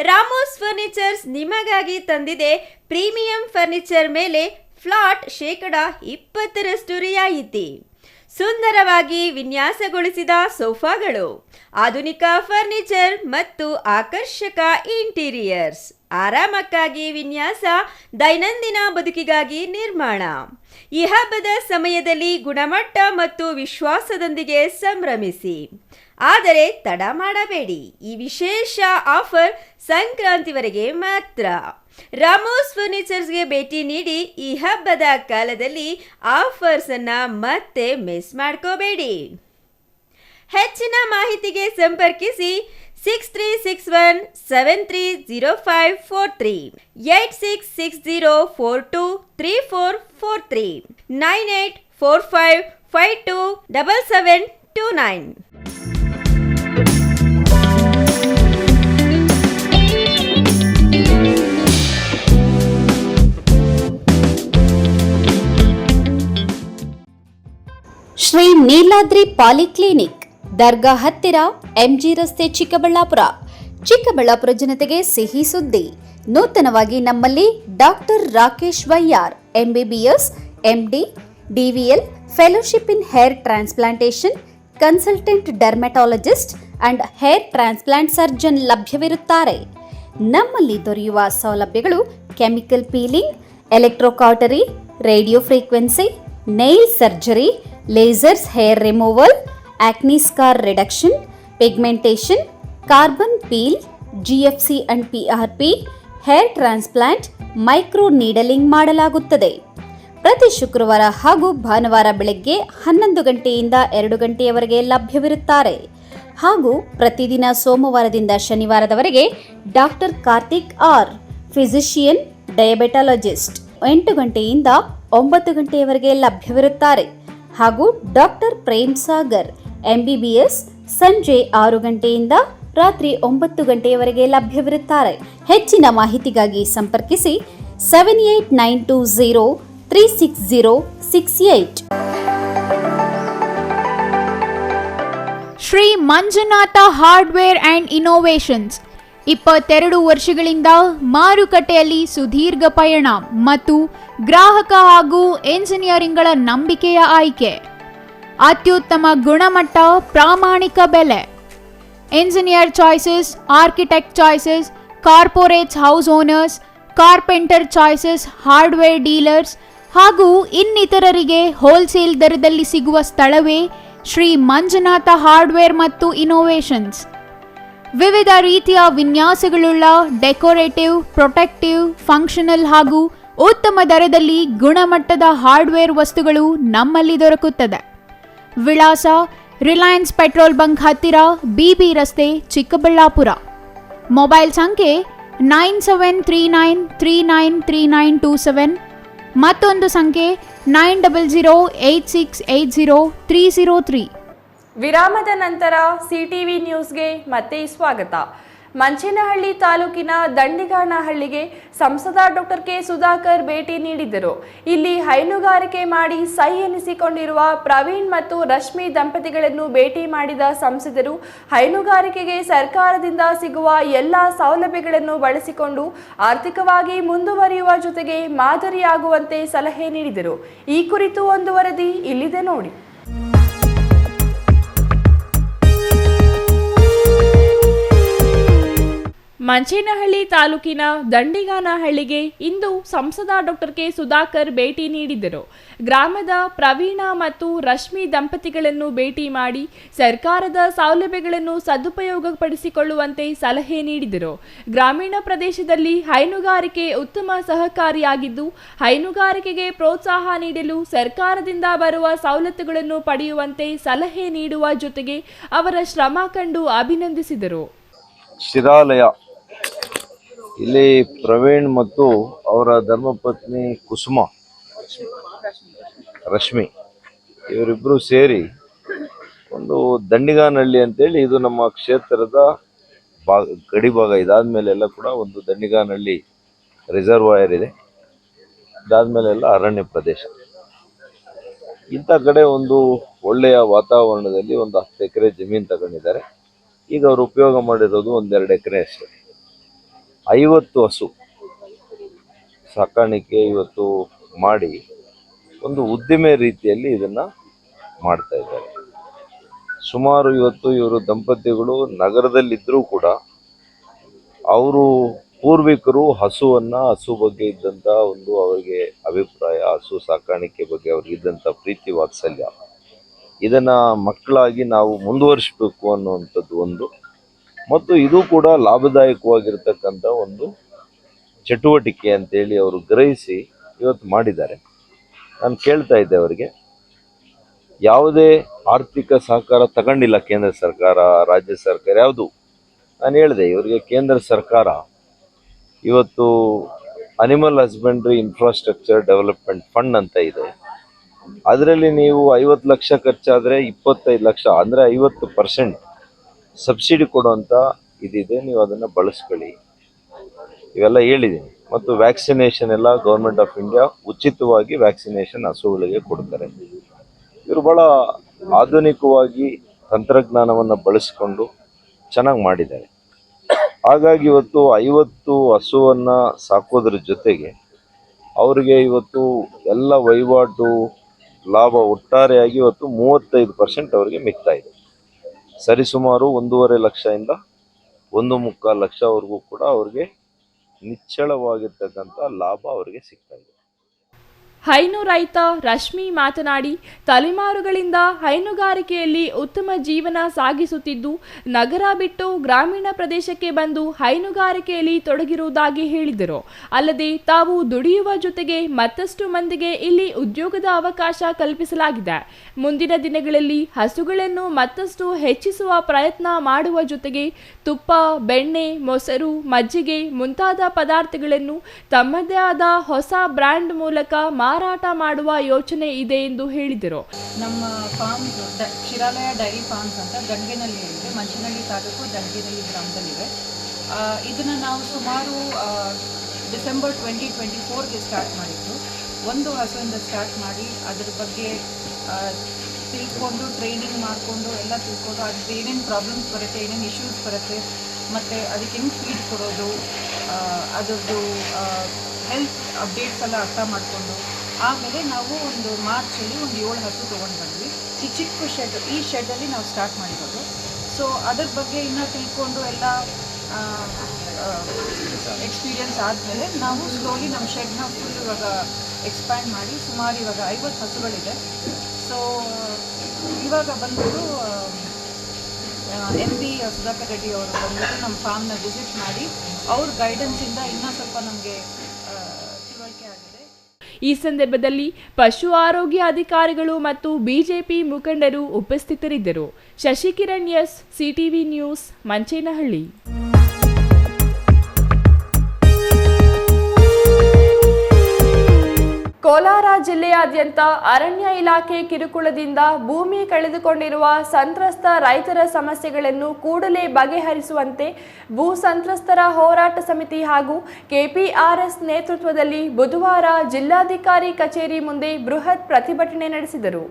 ರಾಮೋಸ್ ಫರ್ನಿಚರ್ಸ್ ನಿಮಗಾಗಿ ತಂದಿದೆ ಪ್ರೀಮಿಯಂ ಫರ್ನಿಚರ್ ಮೇಲೆ ಫ್ಲಾಟ್ %20 ರಿಯಾಯಿತಿ. ಸುಂದರವಾಗಿ ವಿನ್ಯಾಸಗೊಳಿಸಿದ ಸೋಫಾಗಳು, ಆಧುನಿಕ ಫರ್ನಿಚರ್ ಮತ್ತು ಆಕರ್ಷಕ ಇಂಟೀರಿಯರ್ಸ್, ಆರಾಮಕ್ಕಾಗಿ ವಿನ್ಯಾಸ, ದೈನಂದಿನ ಬದುಕಿಗಾಗಿ ನಿರ್ಮಾಣ. ಈ ಹಬ್ಬದ ಸಮಯದಲ್ಲಿ ಗುಣಮಟ್ಟ ಮತ್ತು ವಿಶ್ವಾಸದೊಂದಿಗೆ ಸಂಭ್ರಮಿಸಿ. ಆದರೆ ತಡ ಮಾಡಬೇಡಿ, ಈ ವಿಶೇಷ ಆಫರ್ ಸಂಕ್ರಾಂತಿವರೆಗೆ ಮಾತ್ರ. ರಾಮೋಸ್ ಫರ್ನಿಚರ್ಸ್ಗೆ ಭೇಟಿ ನೀಡಿ. ಈ ಹಬ್ಬದ ಕಾಲದಲ್ಲಿ ಆಫರ್ಸ್ ಅನ್ನ ಮತ್ತೆ ಮಿಸ್ ಮಾಡ್ಕೋಬೇಡಿ. ಹೆಚ್ಚಿನ ಮಾಹಿತಿಗೆ ಸಂಪರ್ಕಿಸಿ 6361730543, 8660423443, 9845527729. ಶ್ರೀ ನೀಲಾದ್ರಿ ಪಾಲಿಕ್ಲಿನಿಕ್, ದರ್ಗಾ ಹತ್ತಿರ, ಎಂಜಿ ರಸ್ತೆ, ಚಿಕ್ಕಬಳ್ಳಾಪುರ. ಚಿಕ್ಕಬಳ್ಳಾಪುರ ಜನತೆಗೆ ಸಿಹಿ ಸುದ್ದಿ. ನೂತನವಾಗಿ ನಮ್ಮಲ್ಲಿ doctor Rakesh Vaiyar, MBBS, MD, DVL, fellowship in hair transplantation, consultant dermatologist and hair transplant surgeon ಲಭ್ಯವಿರುತ್ತಾರೆ. ನಮ್ಮಲ್ಲಿ ದೊರೆಯುವ ಸೌಲಭ್ಯಗಳು chemical peeling, electrocautery, radio frequency, nail surgery, lasers hair removal, acne scar reduction, pigmentation, carbon peel, GFC and PRP, hair transplant, micro needling ಮಾಡಲಾಗುತ್ತದೆ. ಪ್ರತಿ ಶುಕ್ರವಾರ ಹಾಗೂ ಭಾನುವಾರ ಬೆಳಗ್ಗೆ 11 ಗಂಟೆಯಿಂದ 2 ಗಂಟೆಯವರೆಗೆ ಲಭ್ಯವಿರುತ್ತಾರೆ. ಹಾಗೂ ಪ್ರತಿದಿನ ಸೋಮವಾರದಿಂದ ಶನಿವಾರದವರೆಗೆ ಡಾಕ್ಟರ್ ಕಾರ್ತಿಕ್ ಆರ್, ಫಿಸಿಷಿಯನ್ ಡಯಾಬೆಟಾಲಜಿಸ್ಟ್, 8 ಗಂಟೆಯಿಂದ 9 ಗಂಟೆಯವರೆಗೆ ಲಭ್ಯವಿರುತ್ತಾರೆ. ಹಾಗೂ ಡಾಕ್ಟರ್ ಪ್ರೇಮ್ ಸಾಗರ್, MBBS, ಸಂಜೆ 6 ಗಂಟೆಯಿಂದ ರಾತ್ರಿ 9 ಗಂಟೆಯವರೆಗೆ ಲಭ್ಯವಿರುತ್ತಾರೆ. ಹೆಚ್ಚಿನ ಮಾಹಿತಿಗಾಗಿ ಸಂಪರ್ಕಿಸಿ 7892036068. Shri Manjunatha hardware and innovations 22 ವರ್ಷಗಳಿಂದ ಮಾರುಕಟ್ಟೆಯಲ್ಲಿ ಸುದೀರ್ಘ ಪಯಣ ಮತ್ತು ಗ್ರಾಹಕ ಹಾಗೂ ಎಂಜಿನಿಯರಿಂಗ್ಗಳ ನಂಬಿಕೆಯ ಆಯ್ಕೆ. ಅತ್ಯುತ್ತಮ ಗುಣಮಟ್ಟ, ಪ್ರಾಮಾಣಿಕ ಬೆಲೆ. Engineer choices, architect choices, corporates, house owners, carpenter choices, hardware dealers ಹಾಗೂ ಇನ್ನಿತರರಿಗೆ ಹೋಲ್ಸೇಲ್ ದರದಲ್ಲಿ ಸಿಗುವ ಸ್ಥಳವೇ ಶ್ರೀ ಮಂಜುನಾಥ ಹಾರ್ಡ್ವೇರ್ ಮತ್ತು ಇನ್ನೋವೇಷನ್ಸ್. ವಿವಿಧ ರೀತಿಯ ವಿನ್ಯಾಸಗಳುಳ್ಳ ಡೆಕೋರೇಟಿವ್, ಪ್ರೊಟೆಕ್ಟಿವ್, ಫಂಕ್ಷನಲ್ ಹಾಗೂ ಉತ್ತಮ ದರದಲ್ಲಿ ಗುಣಮಟ್ಟದ ಹಾರ್ಡ್ವೇರ್ ವಸ್ತುಗಳು ನಮ್ಮಲ್ಲಿ ದೊರಕುತ್ತದೆ. ವಿಳಾಸ: ರಿಲಯನ್ಸ್ ಪೆಟ್ರೋಲ್ ಬಂಕ್ ಹತ್ತಿರ, BB ರಸ್ತೆ, ಚಿಕ್ಕಬಳ್ಳಾಪುರ. ಮೊಬೈಲ್ ಸಂಖ್ಯೆ 9739393927, ಮತ್ತೊಂದು ಸಂಖ್ಯೆ 9008680303. ವಿರಾಮದ ನಂತರ CTV ನ್ಯೂಸ್ಗೆ ಮತ್ತೆ ಸ್ವಾಗತ. ಮಂಚೇನಹಳ್ಳಿ ತಾಲೂಕಿನ ದಂಡಿಗಾನಹಳ್ಳಿಗೆ ಸಂಸದ ಡಾಕ್ಟರ್ ಕೆ ಸುಧಾಕರ್ ಭೇಟಿ ನೀಡಿದ್ದರು. ಇಲ್ಲಿ ಹೈನುಗಾರಿಕೆ ಮಾಡಿ ಸೈ ಎನಿಸಿಕೊಂಡಿರುವ ಪ್ರವೀಣ್ ಮತ್ತು ರಶ್ಮಿ ದಂಪತಿಗಳನ್ನು ಭೇಟಿ ಮಾಡಿದ ಸಂಸದರು ಹೈನುಗಾರಿಕೆಗೆ ಸರ್ಕಾರದಿಂದ ಸಿಗುವ ಎಲ್ಲ ಸೌಲಭ್ಯಗಳನ್ನು ಬಳಸಿಕೊಂಡು ಆರ್ಥಿಕವಾಗಿ ಮುಂದುವರಿಯುವ ಜೊತೆಗೆ ಮಾದರಿಯಾಗುವಂತೆ ಸಲಹೆ ನೀಡಿದರು. ಈ ಕುರಿತು ಒಂದು ವರದಿ ಇಲ್ಲಿದೆ ನೋಡಿ. ಮಂಚೇನಹಳ್ಳಿ ತಾಲೂಕಿನ ದಂಡಿಗಾನಹಳ್ಳಿಗೆ ಇಂದು ಸಂಸದ ಡಾಕ್ಟರ್ ಕೆ ಸುಧಾಕರ್ ಭೇಟಿ ನೀಡಿದ್ದರು. ಗ್ರಾಮದ ಪ್ರವೀಣ ಮತ್ತು ರಶ್ಮಿ ದಂಪತಿಗಳನ್ನು ಭೇಟಿ ಮಾಡಿ ಸರ್ಕಾರದ ಸೌಲಭ್ಯಗಳನ್ನು ಸದುಪಯೋಗಪಡಿಸಿಕೊಳ್ಳುವಂತೆ ಸಲಹೆ ನೀಡಿದರು. ಗ್ರಾಮೀಣ ಪ್ರದೇಶದಲ್ಲಿ ಹೈನುಗಾರಿಕೆ ಉತ್ತಮ ಸಹಕಾರಿಯಾಗಿದ್ದು, ಹೈನುಗಾರಿಕೆಗೆ ಪ್ರೋತ್ಸಾಹ ನೀಡಲು ಸರ್ಕಾರದಿಂದ ಬರುವ ಸವಲತ್ತುಗಳನ್ನು ಪಡೆಯುವಂತೆ ಸಲಹೆ ನೀಡುವ ಜೊತೆಗೆ ಅವರ ಶ್ರಮ ಕಂಡು ಅಭಿನಂದಿಸಿದರು. ಶಿರಾಲಯ ಇಲ್ಲಿ ಪ್ರವೀಣ್ ಮತ್ತು ಅವರ ಧರ್ಮಪತ್ನಿ ಕುಸುಮ, ರಶ್ಮಿ, ಇವರಿಬ್ಬರು ಸೇರಿ ಒಂದು ದಂಡಿಗಾನಹಳ್ಳಿ ಅಂತೇಳಿ, ಇದು ನಮ್ಮ ಕ್ಷೇತ್ರದ ಗಡಿ ಭಾಗ. ಇದಾದ್ಮೇಲೆ ಎಲ್ಲ ಕೂಡ ಒಂದು ದಂಡಿಗಾನಹಳ್ಳಿ ರಿಸರ್ವಾಯರ್ ಇದೆ. ಇದಾದ್ಮೇಲೆಲ್ಲ ಅರಣ್ಯ ಪ್ರದೇಶ. ಇಂಥ ಕಡೆ ಒಂದು ಒಳ್ಳೆಯ ವಾತಾವರಣದಲ್ಲಿ ಒಂದು 10 ಎಕರೆ ಜಮೀನು ತಗೊಂಡಿದ್ದಾರೆ. ಈಗ ಅವರು ಉಪಯೋಗ ಮಾಡಿರೋದು 1-2 ಎಕರೆ ಅಷ್ಟೇ. 50 ಹಸು ಸಾಕಾಣಿಕೆ ಇವತ್ತು ಮಾಡಿ ಒಂದು ಉದ್ದಿಮೆ ರೀತಿಯಲ್ಲಿ ಇದನ್ನ ಮಾಡ್ತಾ ಇದ್ದಾರೆ. ಸುಮಾರು ಇವತ್ತು ಇವರು ದಂಪತಿಗಳು ನಗರದಲ್ಲಿದ್ದರೂ ಕೂಡ ಅವರು ಪೂರ್ವಿಕರು ಹಸು ಬಗ್ಗೆ ಇದ್ದಂಥ ಒಂದು ಅವರಿಗೆ ಅಭಿಪ್ರಾಯ, ಹಸು ಸಾಕಾಣಿಕೆ ಬಗ್ಗೆ ಅವ್ರಿಗಿದ್ದಂಥ ಪ್ರೀತಿ ವಾತ್ಸಲ್ಯ, ಇದನ್ನ ಮಕ್ಕಳಾಗಿ ನಾವು ಮುಂದುವರಿಸಬೇಕು ಅನ್ನುವಂಥದ್ದು ಒಂದು, ಮತ್ತು ಇದು ಕೂಡ ಲಾಭದಾಯಕವಾಗಿರ್ತಕ್ಕಂಥ ಒಂದು ಚಟುವಟಿಕೆ ಅಂತೇಳಿ ಅವರು ಗ್ರಹಿಸಿ ಇವತ್ತು ಮಾಡಿದ್ದಾರೆ. ನಾನು ಕೇಳ್ತಾ ಇದ್ದೆ ಅವರಿಗೆ, ಯಾವುದೇ ಆರ್ಥಿಕ ಸಹಕಾರ ತಗೊಂಡಿಲ್ಲ ಕೇಂದ್ರ ಸರ್ಕಾರ, ರಾಜ್ಯ ಸರ್ಕಾರ ಯಾವುದು. ನಾನು ಹೇಳಿದೆ ಇವರಿಗೆ ಕೇಂದ್ರ ಸರ್ಕಾರ ಇವತ್ತು animal husbandry infrastructure development fund ಅಂತ ಇದೆ. ಅದರಲ್ಲಿ ನೀವು 50 ಲಕ್ಷ ಖರ್ಚಾದರೆ 25 ಲಕ್ಷ ಅಂದರೆ 50% ಸಬ್ಸಿಡಿ ಕೊಡುವಂಥ ಇದಿದೆ, ನೀವು ಅದನ್ನು ಬಳಸ್ಕೊಳ್ಳಿ, ಇವೆಲ್ಲ ಹೇಳಿದ್ದೀನಿ. ಮತ್ತು ವ್ಯಾಕ್ಸಿನೇಷನ್ ಎಲ್ಲ ಗೌರ್ಮೆಂಟ್ ಆಫ್ ಇಂಡಿಯಾ ಉಚಿತವಾಗಿ ವ್ಯಾಕ್ಸಿನೇಷನ್ ಹಸುಗಳಿಗೆ ಕೊಡ್ತಾರೆ. ಇವರು ಭಾಳ ಆಧುನಿಕವಾಗಿ ತಂತ್ರಜ್ಞಾನವನ್ನು ಬಳಸಿಕೊಂಡು ಚೆನ್ನಾಗಿ ಮಾಡಿದ್ದಾರೆ. ಹಾಗಾಗಿ ಇವತ್ತು 50 ಹಸುವನ್ನು ಸಾಕೋದ್ರ ಜೊತೆಗೆ ಅವರಿಗೆ ಇವತ್ತು ಎಲ್ಲ ವಹಿವಾಟು ಲಾಭ ಒಟ್ಟಾರೆಯಾಗಿ ಇವತ್ತು 35% ಅವರಿಗೆ ಮಿಗ್ತಾ ಇದೆ. ಸರಿಸುಮಾರು 1.5 ಲಕ್ಷದಿಂದ 1.25 ಲಕ್ಷವರೆಗೂ ಕೂಡ ಅವ್ರಿಗೆ ನಿಚ್ಚಳವಾಗಿರ್ತಕ್ಕಂಥ ಲಾಭ ಅವರಿಗೆ ಸಿಗ್ತಾ ಇದೆ. ಹೈನು ರೈತ ರಶ್ಮಿ ಮಾತನಾಡಿ, ತಲೆಮಾರುಗಳಿಂದ ಹೈನುಗಾರಿಕೆಯಲ್ಲಿ ಉತ್ತಮ ಜೀವನ ಸಾಗಿಸುತ್ತಿದ್ದು, ನಗರ ಬಿಟ್ಟು ಗ್ರಾಮೀಣ ಪ್ರದೇಶಕ್ಕೆ ಬಂದು ಹೈನುಗಾರಿಕೆಯಲ್ಲಿ ತೊಡಗಿರುವುದಾಗಿ ಹೇಳಿದರು. ಅಲ್ಲದೆ ತಾವು ದುಡಿಯುವ ಜೊತೆಗೆ ಮತ್ತಷ್ಟು ಮಂದಿಗೆ ಇಲ್ಲಿ ಉದ್ಯೋಗದ ಅವಕಾಶ ಕಲ್ಪಿಸಲಾಗಿದೆ. ಮುಂದಿನ ದಿನಗಳಲ್ಲಿ ಹಸುಗಳನ್ನು ಮತ್ತಷ್ಟು ಹೆಚ್ಚಿಸುವ ಪ್ರಯತ್ನ ಮಾಡುವ ಜೊತೆಗೆ ತುಪ್ಪ, ಬೆಣ್ಣೆ, ಮೊಸರು, ಮಜ್ಜಿಗೆ ಮುಂತಾದ ಪದಾರ್ಥಗಳನ್ನು ತಮ್ಮದೇ ಆದ ಹೊಸ ಬ್ರ್ಯಾಂಡ್ ಮೂಲಕ ಮಾರಾಟ ಮಾಡುವ ಯೋಚನೆ ಇದೆ ಎಂದು ಹೇಳಿದರು. ನಮ್ಮ ಫಾರ್ಮ್ಸ್ ಕ್ಷೀರಾಲಯ ಡೈರಿ ಫಾರ್ಮ್ಸ್ ಅಂತ ದಂಗೆನಲ್ಲಿ ಇದೆ, ಮಂಚನಹಳ್ಳಿ ತಾಲೂಕು ದಂಗೆನಲ್ಲಿ ಗ್ರಾಮದಲ್ಲಿದೆ. ಇದನ್ನು ನಾವು ಸುಮಾರು ಡಿಸೆಂಬರ್ 2024ಗೆ ಸ್ಟಾರ್ಟ್ ಮಾಡಿದ್ದು. ಒಂದು ಹಸುವಿಂದ ಸ್ಟಾರ್ಟ್ ಮಾಡಿ ಅದ್ರ ಬಗ್ಗೆ ತಿಳ್ಕೊಂಡು ಟ್ರೈನಿಂಗ್ ಮಾಡಿಕೊಂಡು ಎಲ್ಲ ತಿಳ್ಕೊಂಡು ಅದಕ್ಕೆ ಏನೇನು ಪ್ರಾಬ್ಲಮ್ಸ್ ಬರುತ್ತೆ, ಏನೇನು ಇಶ್ಯೂಸ್ ಬರುತ್ತೆ, ಮತ್ತು ಅದಕ್ಕೆ ಹೆಂಗೆ ಫೀಡ್ ಕೊಡೋದು, ಅದರದ್ದು ಹೆಲ್ತ್ ಅಪ್ಡೇಟ್ಸ್ ಎಲ್ಲ ಅರ್ಥ ಮಾಡಿಕೊಂಡು ಆಮೇಲೆ ನಾವು ಒಂದು ಮಾರ್ಚಲ್ಲಿ ಒಂದು 7 ಹಸು ತೊಗೊಂಡು ಬಂದ್ವಿ. ಈ ಚಿಕ್ಕ ಶೆಡ್, ಈ ಶೆಡ್ಡಲ್ಲಿ ನಾವು ಸ್ಟಾರ್ಟ್ ಮಾಡಿರೋದು. ಸೊ ಅದ್ರ ಬಗ್ಗೆ ಇನ್ನೂ ತಿಳ್ಕೊಂಡು ಎಲ್ಲ ಎಕ್ಸ್ಪೀರಿಯನ್ಸ್ ಆದಮೇಲೆ ನಾವು ಸ್ಲೋಲಿ ನಮ್ಮ ಶೆಡ್ನ ಫುಲ್ ಇವಾಗ ಎಕ್ಸ್ಪ್ಯಾಂಡ್ ಮಾಡಿ ಸುಮಾರು ಇವಾಗ 50 ಹಸುಗಳಿದೆ. ಸೊ ಇವಾಗ ಬಂದ್ಬಿಟ್ಟು MP ಸುಧಾಕರ್ ರೆಡ್ಡಿ ಅವರು ಬಂದ್ಬಿಟ್ಟು ನಮ್ಮ ಫಾರ್ಮ್ನ ವಿಸಿಟ್ ಮಾಡಿ ಅವ್ರ ಗೈಡೆನ್ಸಿಂದ ಇನ್ನೂ ಸ್ವಲ್ಪ ನಮಗೆ ತಿಳುವಳಿಕೆ ಆಗಿದೆ. ಈ ಸಂದರ್ಭದಲ್ಲಿ ಪಶು ಆರೋಗ್ಯ ಅಧಿಕಾರಿಗಳು ಮತ್ತು ಬಿಜೆಪಿ ಮುಖಂಡರು ಉಪಸ್ಥಿತರಿದ್ದರು. Shashikiran S, CTV news, Manchenahalli. Kolar ಜಿಲ್ಲೆಯಾದ್ಯಂತ ಅರಣ್ಯ ಇಲಾಖೆ ಕಿರುಕುಳದಿಂದ ಭೂಮಿ ಕಳೆದುಕೊಂಡಿರುವ ಸಂತ್ರಸ್ತ ರೈತರ ಸಮಸ್ಯೆಗಳನ್ನು ಕೂಡಲೇ ಬಗೆಹರಿಸುವಂತೆ ಭೂ ಸಂತ್ರಸ್ತರ ಹೋರಾಟ ಸಮಿತಿ ಹಾಗೂ ಕೆಪಿಆರ್ಎಸ್ ನೇತೃತ್ವದಲ್ಲಿ ಬುಧವಾರ ಜಿಲ್ಲಾಧಿಕಾರಿ ಕಚೇರಿ ಮುಂದೆ ಬೃಹತ್ ಪ್ರತಿಭಟನೆ ನಡೆಸಿದರು.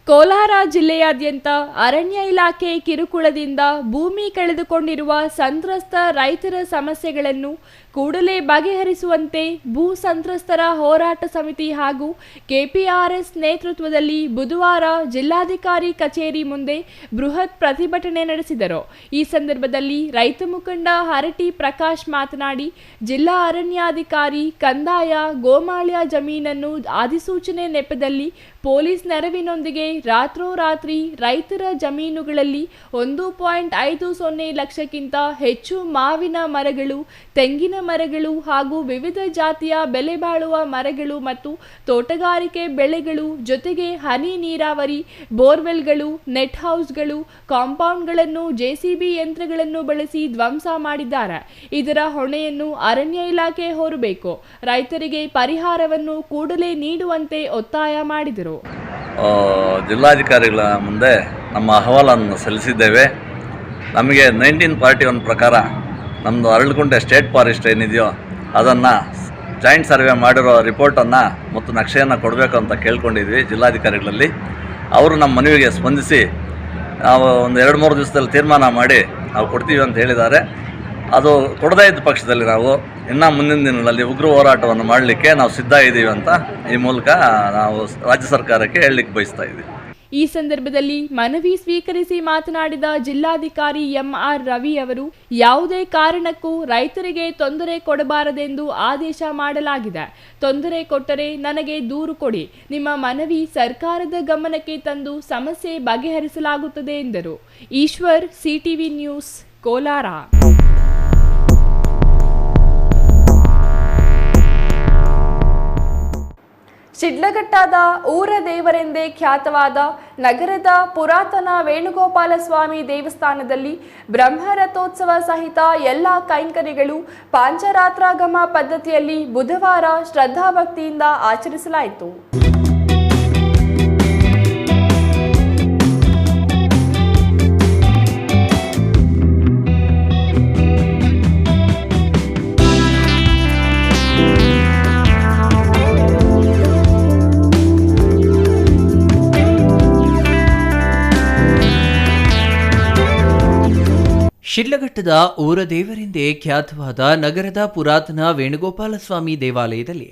ಕೋಲಾರ ಜಿಲ್ಲೆಯಾದ್ಯಂತ ಅರಣ್ಯ ಇಲಾಖೆ ಕಿರುಕುಳದಿಂದ ಭೂಮಿ ಕಳೆದುಕೊಂಡಿರುವ ಸಂತ್ರಸ್ತ ರೈತರ ಸಮಸ್ಯೆಗಳನ್ನು ಕೂಡಲೇ ಬಗೆಹರಿಸುವಂತೆ ಭೂ ಸಂತ್ರಸ್ತರ ಹೋರಾಟ ಸಮಿತಿ ಹಾಗೂ ಕೆಪಿಆರ್ಎಸ್ ನೇತೃತ್ವದಲ್ಲಿ ಬುಧವಾರ ಜಿಲ್ಲಾಧಿಕಾರಿ ಕಚೇರಿ ಮುಂದೆ ಬೃಹತ್ ಪ್ರತಿಭಟನೆ ನಡೆಸಿದರು. ಈ ಸಂದರ್ಭದಲ್ಲಿ ರೈತ ಮುಖಂಡ ಹರಟಿ ಪ್ರಕಾಶ್ ಮಾತನಾಡಿ, ಜಿಲ್ಲಾ ಅರಣ್ಯಾಧಿಕಾರಿ ಕಂದಾಯ ಗೋಮಾಳ ಜಮೀನನ್ನು ಅಧಿಸೂಚನೆ ನೆಪದಲ್ಲಿ ಪೊಲೀಸ್ ನೆರವಿನೊಂದಿಗೆ ರಾತ್ರೋರಾತ್ರಿ ರೈತರ ಜಮೀನುಗಳಲ್ಲಿ 1.50 ಲಕ್ಷಕ್ಕಿಂತ ಹೆಚ್ಚು ಮಾವಿನ ಮರಗಳು, ತೆಂಗಿನ ಮರಗಳು ಹಾಗೂ ವಿವಿಧ ಜಾತಿಯ ಬೆಲೆ ಬಾಳುವ ಮರಗಳು ಮತ್ತು ತೋಟಗಾರಿಕೆ ಬೆಳೆಗಳು ಜೊತೆಗೆ ಹನಿ ನೀರಾವರಿ, ಬೋರ್ವೆಲ್ಗಳು, ನೆಟ್ ಹೌಸ್ಗಳು, ಕಾಂಪೌಂಡ್ಗಳನ್ನು ಜೆಸಿಬಿ ಯಂತ್ರಗಳನ್ನು ಬಳಸಿ ಧ್ವಂಸ ಮಾಡಿದ್ದಾರೆ. ಇದರ ಹೊಣೆಯನ್ನು ಅರಣ್ಯ ಇಲಾಖೆ ಹೊರಬೇಕು. ರೈತರಿಗೆ ಪರಿಹಾರವನ್ನು ಕೂಡಲೇ ನೀಡುವಂತೆ ಒತ್ತಾಯ ಮಾಡಿದರು. ಜಿಲ್ಲಾಧಿಕಾರಿಗಳ ಮುಂದೆ ನಮ್ಮ ಅಹವಾಲನ್ನು ಸಲ್ಲಿಸಿದ್ದೇವೆ. ನಮಗೆ 1941 ಪ್ರಕಾರ ನಮ್ಮದು ಅರಳಗುಂಟೆ ಸ್ಟೇಟ್ ಫಾರೆಸ್ಟ್ ಏನಿದೆಯೋ ಅದನ್ನು ಜಾಯಿಂಟ್ ಸರ್ವೆ ಮಾಡಿರೋ ರಿಪೋರ್ಟನ್ನು ಮತ್ತು ನಕ್ಷೆಯನ್ನು ಕೊಡಬೇಕು ಅಂತ ಕೇಳ್ಕೊಂಡಿದ್ವಿ ಜಿಲ್ಲಾಧಿಕಾರಿಗಳಲ್ಲಿ. ಅವರು ನಮ್ಮ ಮನವಿಗೆ ಸ್ಪಂದಿಸಿ ನಾವು ಒಂದು 2-3 ದಿವಸದಲ್ಲಿ ತೀರ್ಮಾನ ಮಾಡಿ ನಾವು ಕೊಡ್ತೀವಿ ಅಂತ ಹೇಳಿದ್ದಾರೆ. ಅದು ಕೊಡದೇ ಇದ್ದ ಪಕ್ಷದಲ್ಲಿ ನಾವು ಇನ್ನು ಮುಂದಿನ ದಿನಗಳಲ್ಲಿ ಉಗ್ರ ಹೋರಾಟವನ್ನು ಮಾಡಲಿಕ್ಕೆ ನಾವು ಸಿದ್ಧ ಇದ್ದೀವಿ ಅಂತ ಈ ಮೂಲಕ ನಾವು ರಾಜ್ಯ ಸರ್ಕಾರಕ್ಕೆ ಹೇಳಲಿಕ್ಕೆ ಬಯಸ್ತಾ ಇದ್ದೀವಿ. ಈ ಸಂದರ್ಭದಲ್ಲಿ ಮನವಿ ಸ್ವೀಕರಿಸಿ ಮಾತನಾಡಿದ ಜಿಲ್ಲಾಧಿಕಾರಿ MR ರವಿ ಅವರು, ಯಾವುದೇ ಕಾರಣಕ್ಕೂ ರೈತರಿಗೆ ತೊಂದರೆ ಕೊಡಬಾರದೆಂದು ಆದೇಶ ಮಾಡಲಾಗಿದೆ. ತೊಂದರೆ ಕೊಟ್ಟರೆ ನನಗೆ ದೂರು ಕೊಡಿ, ನಿಮ್ಮ ಮನವಿ ಸರ್ಕಾರದ ಗಮನಕ್ಕೆ ತಂದು ಸಮಸ್ಯೆ ಬಗೆಹರಿಸಲಾಗುತ್ತದೆ ಎಂದರು. Eshwar, CTV news, Kolar. ಶಿಡ್ಲಘಟ್ಟದ ಊರ ದೇವರೆಂದೇ ಖ್ಯಾತವಾದ ನಗರದ ಪುರಾತನ ವೇಣುಗೋಪಾಲ ಸ್ವಾಮಿ ದೇವಸ್ಥಾನದಲ್ಲಿ ಬ್ರಹ್ಮರಥೋತ್ಸವ ಸಹಿತ ಎಲ್ಲ ಕೈಂಕರ್ಯಗಳು ಪಾಂಚರಾತ್ರಾಗಮ ಪದ್ಧತಿಯಲ್ಲಿ ಬುಧವಾರ ಶ್ರದ್ಧಾಭಕ್ತಿಯಿಂದ ಆಚರಿಸಲಾಯಿತು. ಶಿಡ್ಲಘಟ್ಟದ ಊರ ದೇವರೆಂದೇ ಖ್ಯಾತವಾದ ನಗರದ ಪುರಾತನ ವೇಣುಗೋಪಾಲ ಸ್ವಾಮಿ ದೇವಾಲಯದಲ್ಲಿ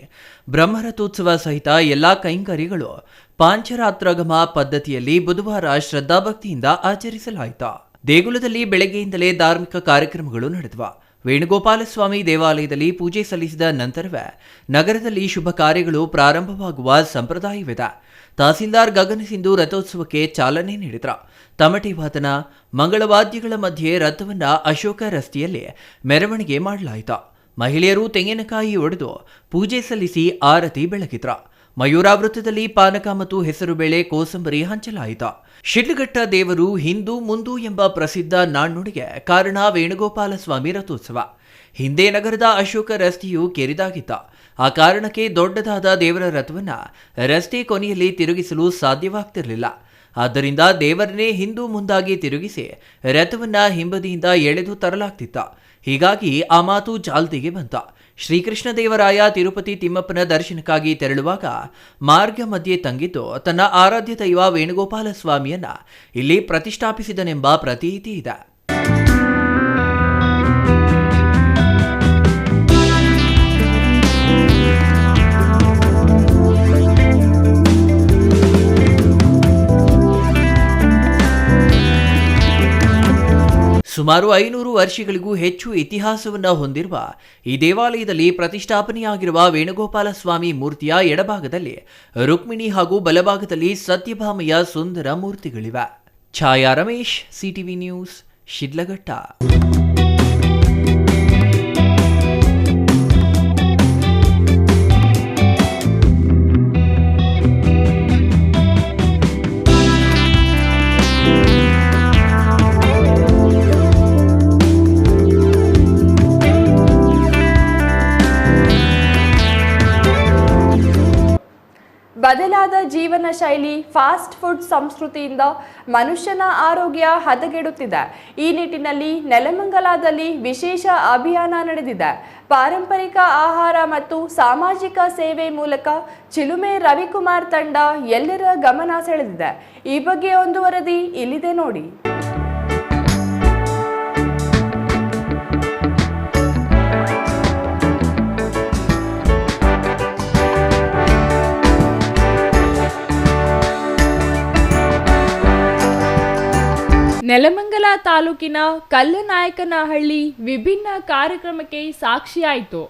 ಬ್ರಹ್ಮರಥೋತ್ಸವ ಸಹಿತ ಎಲ್ಲಾ ಕೈಂಕರ್ಯಗಳು ಪಾಂಚರಾತ್ರಾಗಮ ಪದ್ಧತಿಯಲ್ಲಿ ಬುಧವಾರ ಶ್ರದ್ಧಾಭಕ್ತಿಯಿಂದ ಆಚರಿಸಲಾಯಿತು. ದೇಗುಲದಲ್ಲಿ ಬೆಳಗ್ಗೆಯಿಂದಲೇ ಧಾರ್ಮಿಕ ಕಾರ್ಯಕ್ರಮಗಳು ನಡೆದವು. ವೇಣುಗೋಪಾಲ ಸ್ವಾಮಿ ದೇವಾಲಯದಲ್ಲಿ ಪೂಜೆ ಸಲ್ಲಿಸಿದ ನಂತರವೇ ನಗರದಲ್ಲಿ ಶುಭ ಕಾರ್ಯಗಳು ಪ್ರಾರಂಭವಾಗುವ ಸಂಪ್ರದಾಯವಿದೆ. ತಹಸೀಲ್ದಾರ್ ಗಗನ ಸಿಂಧು ರಥೋತ್ಸವಕ್ಕೆ ಚಾಲನೆ ನೀಡಿದರು. ತಮಟೆ ವಾದನ, ಮಂಗಳವಾದ್ಯಗಳ ಮಧ್ಯೆ ರಥವನ್ನ ಅಶೋಕ ರಸ್ತೆಯಲ್ಲಿ ಮೆರವಣಿಗೆ ಮಾಡಲಾಯಿತು. ಮಹಿಳೆಯರು ತೆಂಗಿನಕಾಯಿ ಒಡೆದು ಪೂಜೆ ಸಲ್ಲಿಸಿ ಆರತಿ ಬೆಳಗಿದ್ರು. ಮಯೂರಾವೃತ್ತದಲ್ಲಿ ಪಾನಕ ಮತ್ತು ಹೆಸರುಬೇಳೆ ಕೋಸಂಬರಿ ಹಂಚಲಾಯಿತು. ಶಿಡ್ಲಘಟ್ಟ ದೇವರು ಹಿಂದೂ ಮುಂದು ಎಂಬ ಪ್ರಸಿದ್ಧ ನಾಣ್ಣುಡಿಗೆ ಕಾರಣ ವೇಣುಗೋಪಾಲ ಸ್ವಾಮಿ ರಥೋತ್ಸವ. ಹಿಂದೆ ನಗರದ ಅಶೋಕ ರಸ್ತೆಯು ಕೆರಿದಾಗಿತ್ತು. ಆ ಕಾರಣಕ್ಕೆ ದೊಡ್ಡದಾದ ದೇವರ ರಥವನ್ನ ರಸ್ತೆ ಕೊನೆಯಲ್ಲಿ ತಿರುಗಿಸಲು ಸಾಧ್ಯವಾಗ್ತಿರಲಿಲ್ಲ. ಆದ್ದರಿಂದ ದೇವರನ್ನೇ ಹಿಂದೂ ಮುಂದಾಗಿ ತಿರುಗಿಸಿ ರಥವನ್ನ ಹಿಂಬದಿಯಿಂದ ಎಳೆದು ತರಲಾಗ್ತಿತ್ತು. ಹೀಗಾಗಿ ಆ ಮಾತು ಚಾಲ್ತಿಗೆ ಬಂತ. ಶ್ರೀಕೃಷ್ಣ ದೇವರಾಯ ತಿರುಪತಿ ತಿಮ್ಮಪ್ಪನ ದರ್ಶನಕ್ಕಾಗಿ ತೆರಳುವಾಗ ಮಾರ್ಗ ಮಧ್ಯೆ ತಂಗಿದ್ದು ತನ್ನ ಆರಾಧ್ಯ ದೈವ ವೇಣುಗೋಪಾಲ ಸ್ವಾಮಿಯನ್ನ ಇಲ್ಲಿ ಪ್ರತಿಷ್ಠಾಪಿಸಿದನೆಂಬ ಪ್ರತೀತಿ ಇದೆ. ಸುಮಾರು 500 ವರ್ಷಗಳಿಗೂ ಹೆಚ್ಚು ಇತಿಹಾಸವನ್ನು ಹೊಂದಿರುವ ಈ ದೇವಾಲಯದಲ್ಲಿ ಪ್ರತಿಷ್ಠಾಪನೆಯಾಗಿರುವ ವೇಣುಗೋಪಾಲ ಸ್ವಾಮಿ ಮೂರ್ತಿಯ ಎಡಭಾಗದಲ್ಲಿ ರುಕ್ಮಿಣಿ ಹಾಗೂ ಬಲಭಾಗದಲ್ಲಿ ಸತ್ಯಭಾಮೆಯ ಸುಂದರ ಮೂರ್ತಿಗಳಿವೆ. ಛಾಯಾ ರಮೇಶ್, CTV ನ್ಯೂಸ್, ಶಿಡ್ಲಘಟ್ಟ. ಬದಲಾದ ಜೀವನ ಶೈಲಿ, ಫಾಸ್ಟ್ ಫುಡ್ ಸಂಸ್ಕೃತಿಯಿಂದ ಮನುಷ್ಯನ ಆರೋಗ್ಯ ಹದಗೆಡುತ್ತಿದೆ. ಈ ನಿಟ್ಟಿನಲ್ಲಿ ನೆಲಮಂಗಲದಲ್ಲಿ ವಿಶೇಷ ಅಭಿಯಾನ ನಡೆದಿದೆ. ಪಾರಂಪರಿಕ ಆಹಾರ ಮತ್ತು ಸಾಮಾಜಿಕ ಸೇವೆ ಮೂಲಕ ಚಿಲುಮೆ ರವಿಕುಮಾರ್ ತಂಡ ಎಲ್ಲರ ಗಮನ ಸೆಳೆದಿದೆ. ಈ ಬಗ್ಗೆ ಒಂದು ವರದಿ ಇಲ್ಲಿದೆ ನೋಡಿ. ನೆಲಮಂಗಲ ತಾಲೂಕಿನ ಕಲ್ಲನಾಯಕನಹಳ್ಳಿ ವಿಭಿನ್ನ ಕಾರ್ಯಕ್ರಮಕ್ಕೆ ಸಾಕ್ಷಿಯಾಯಿತು.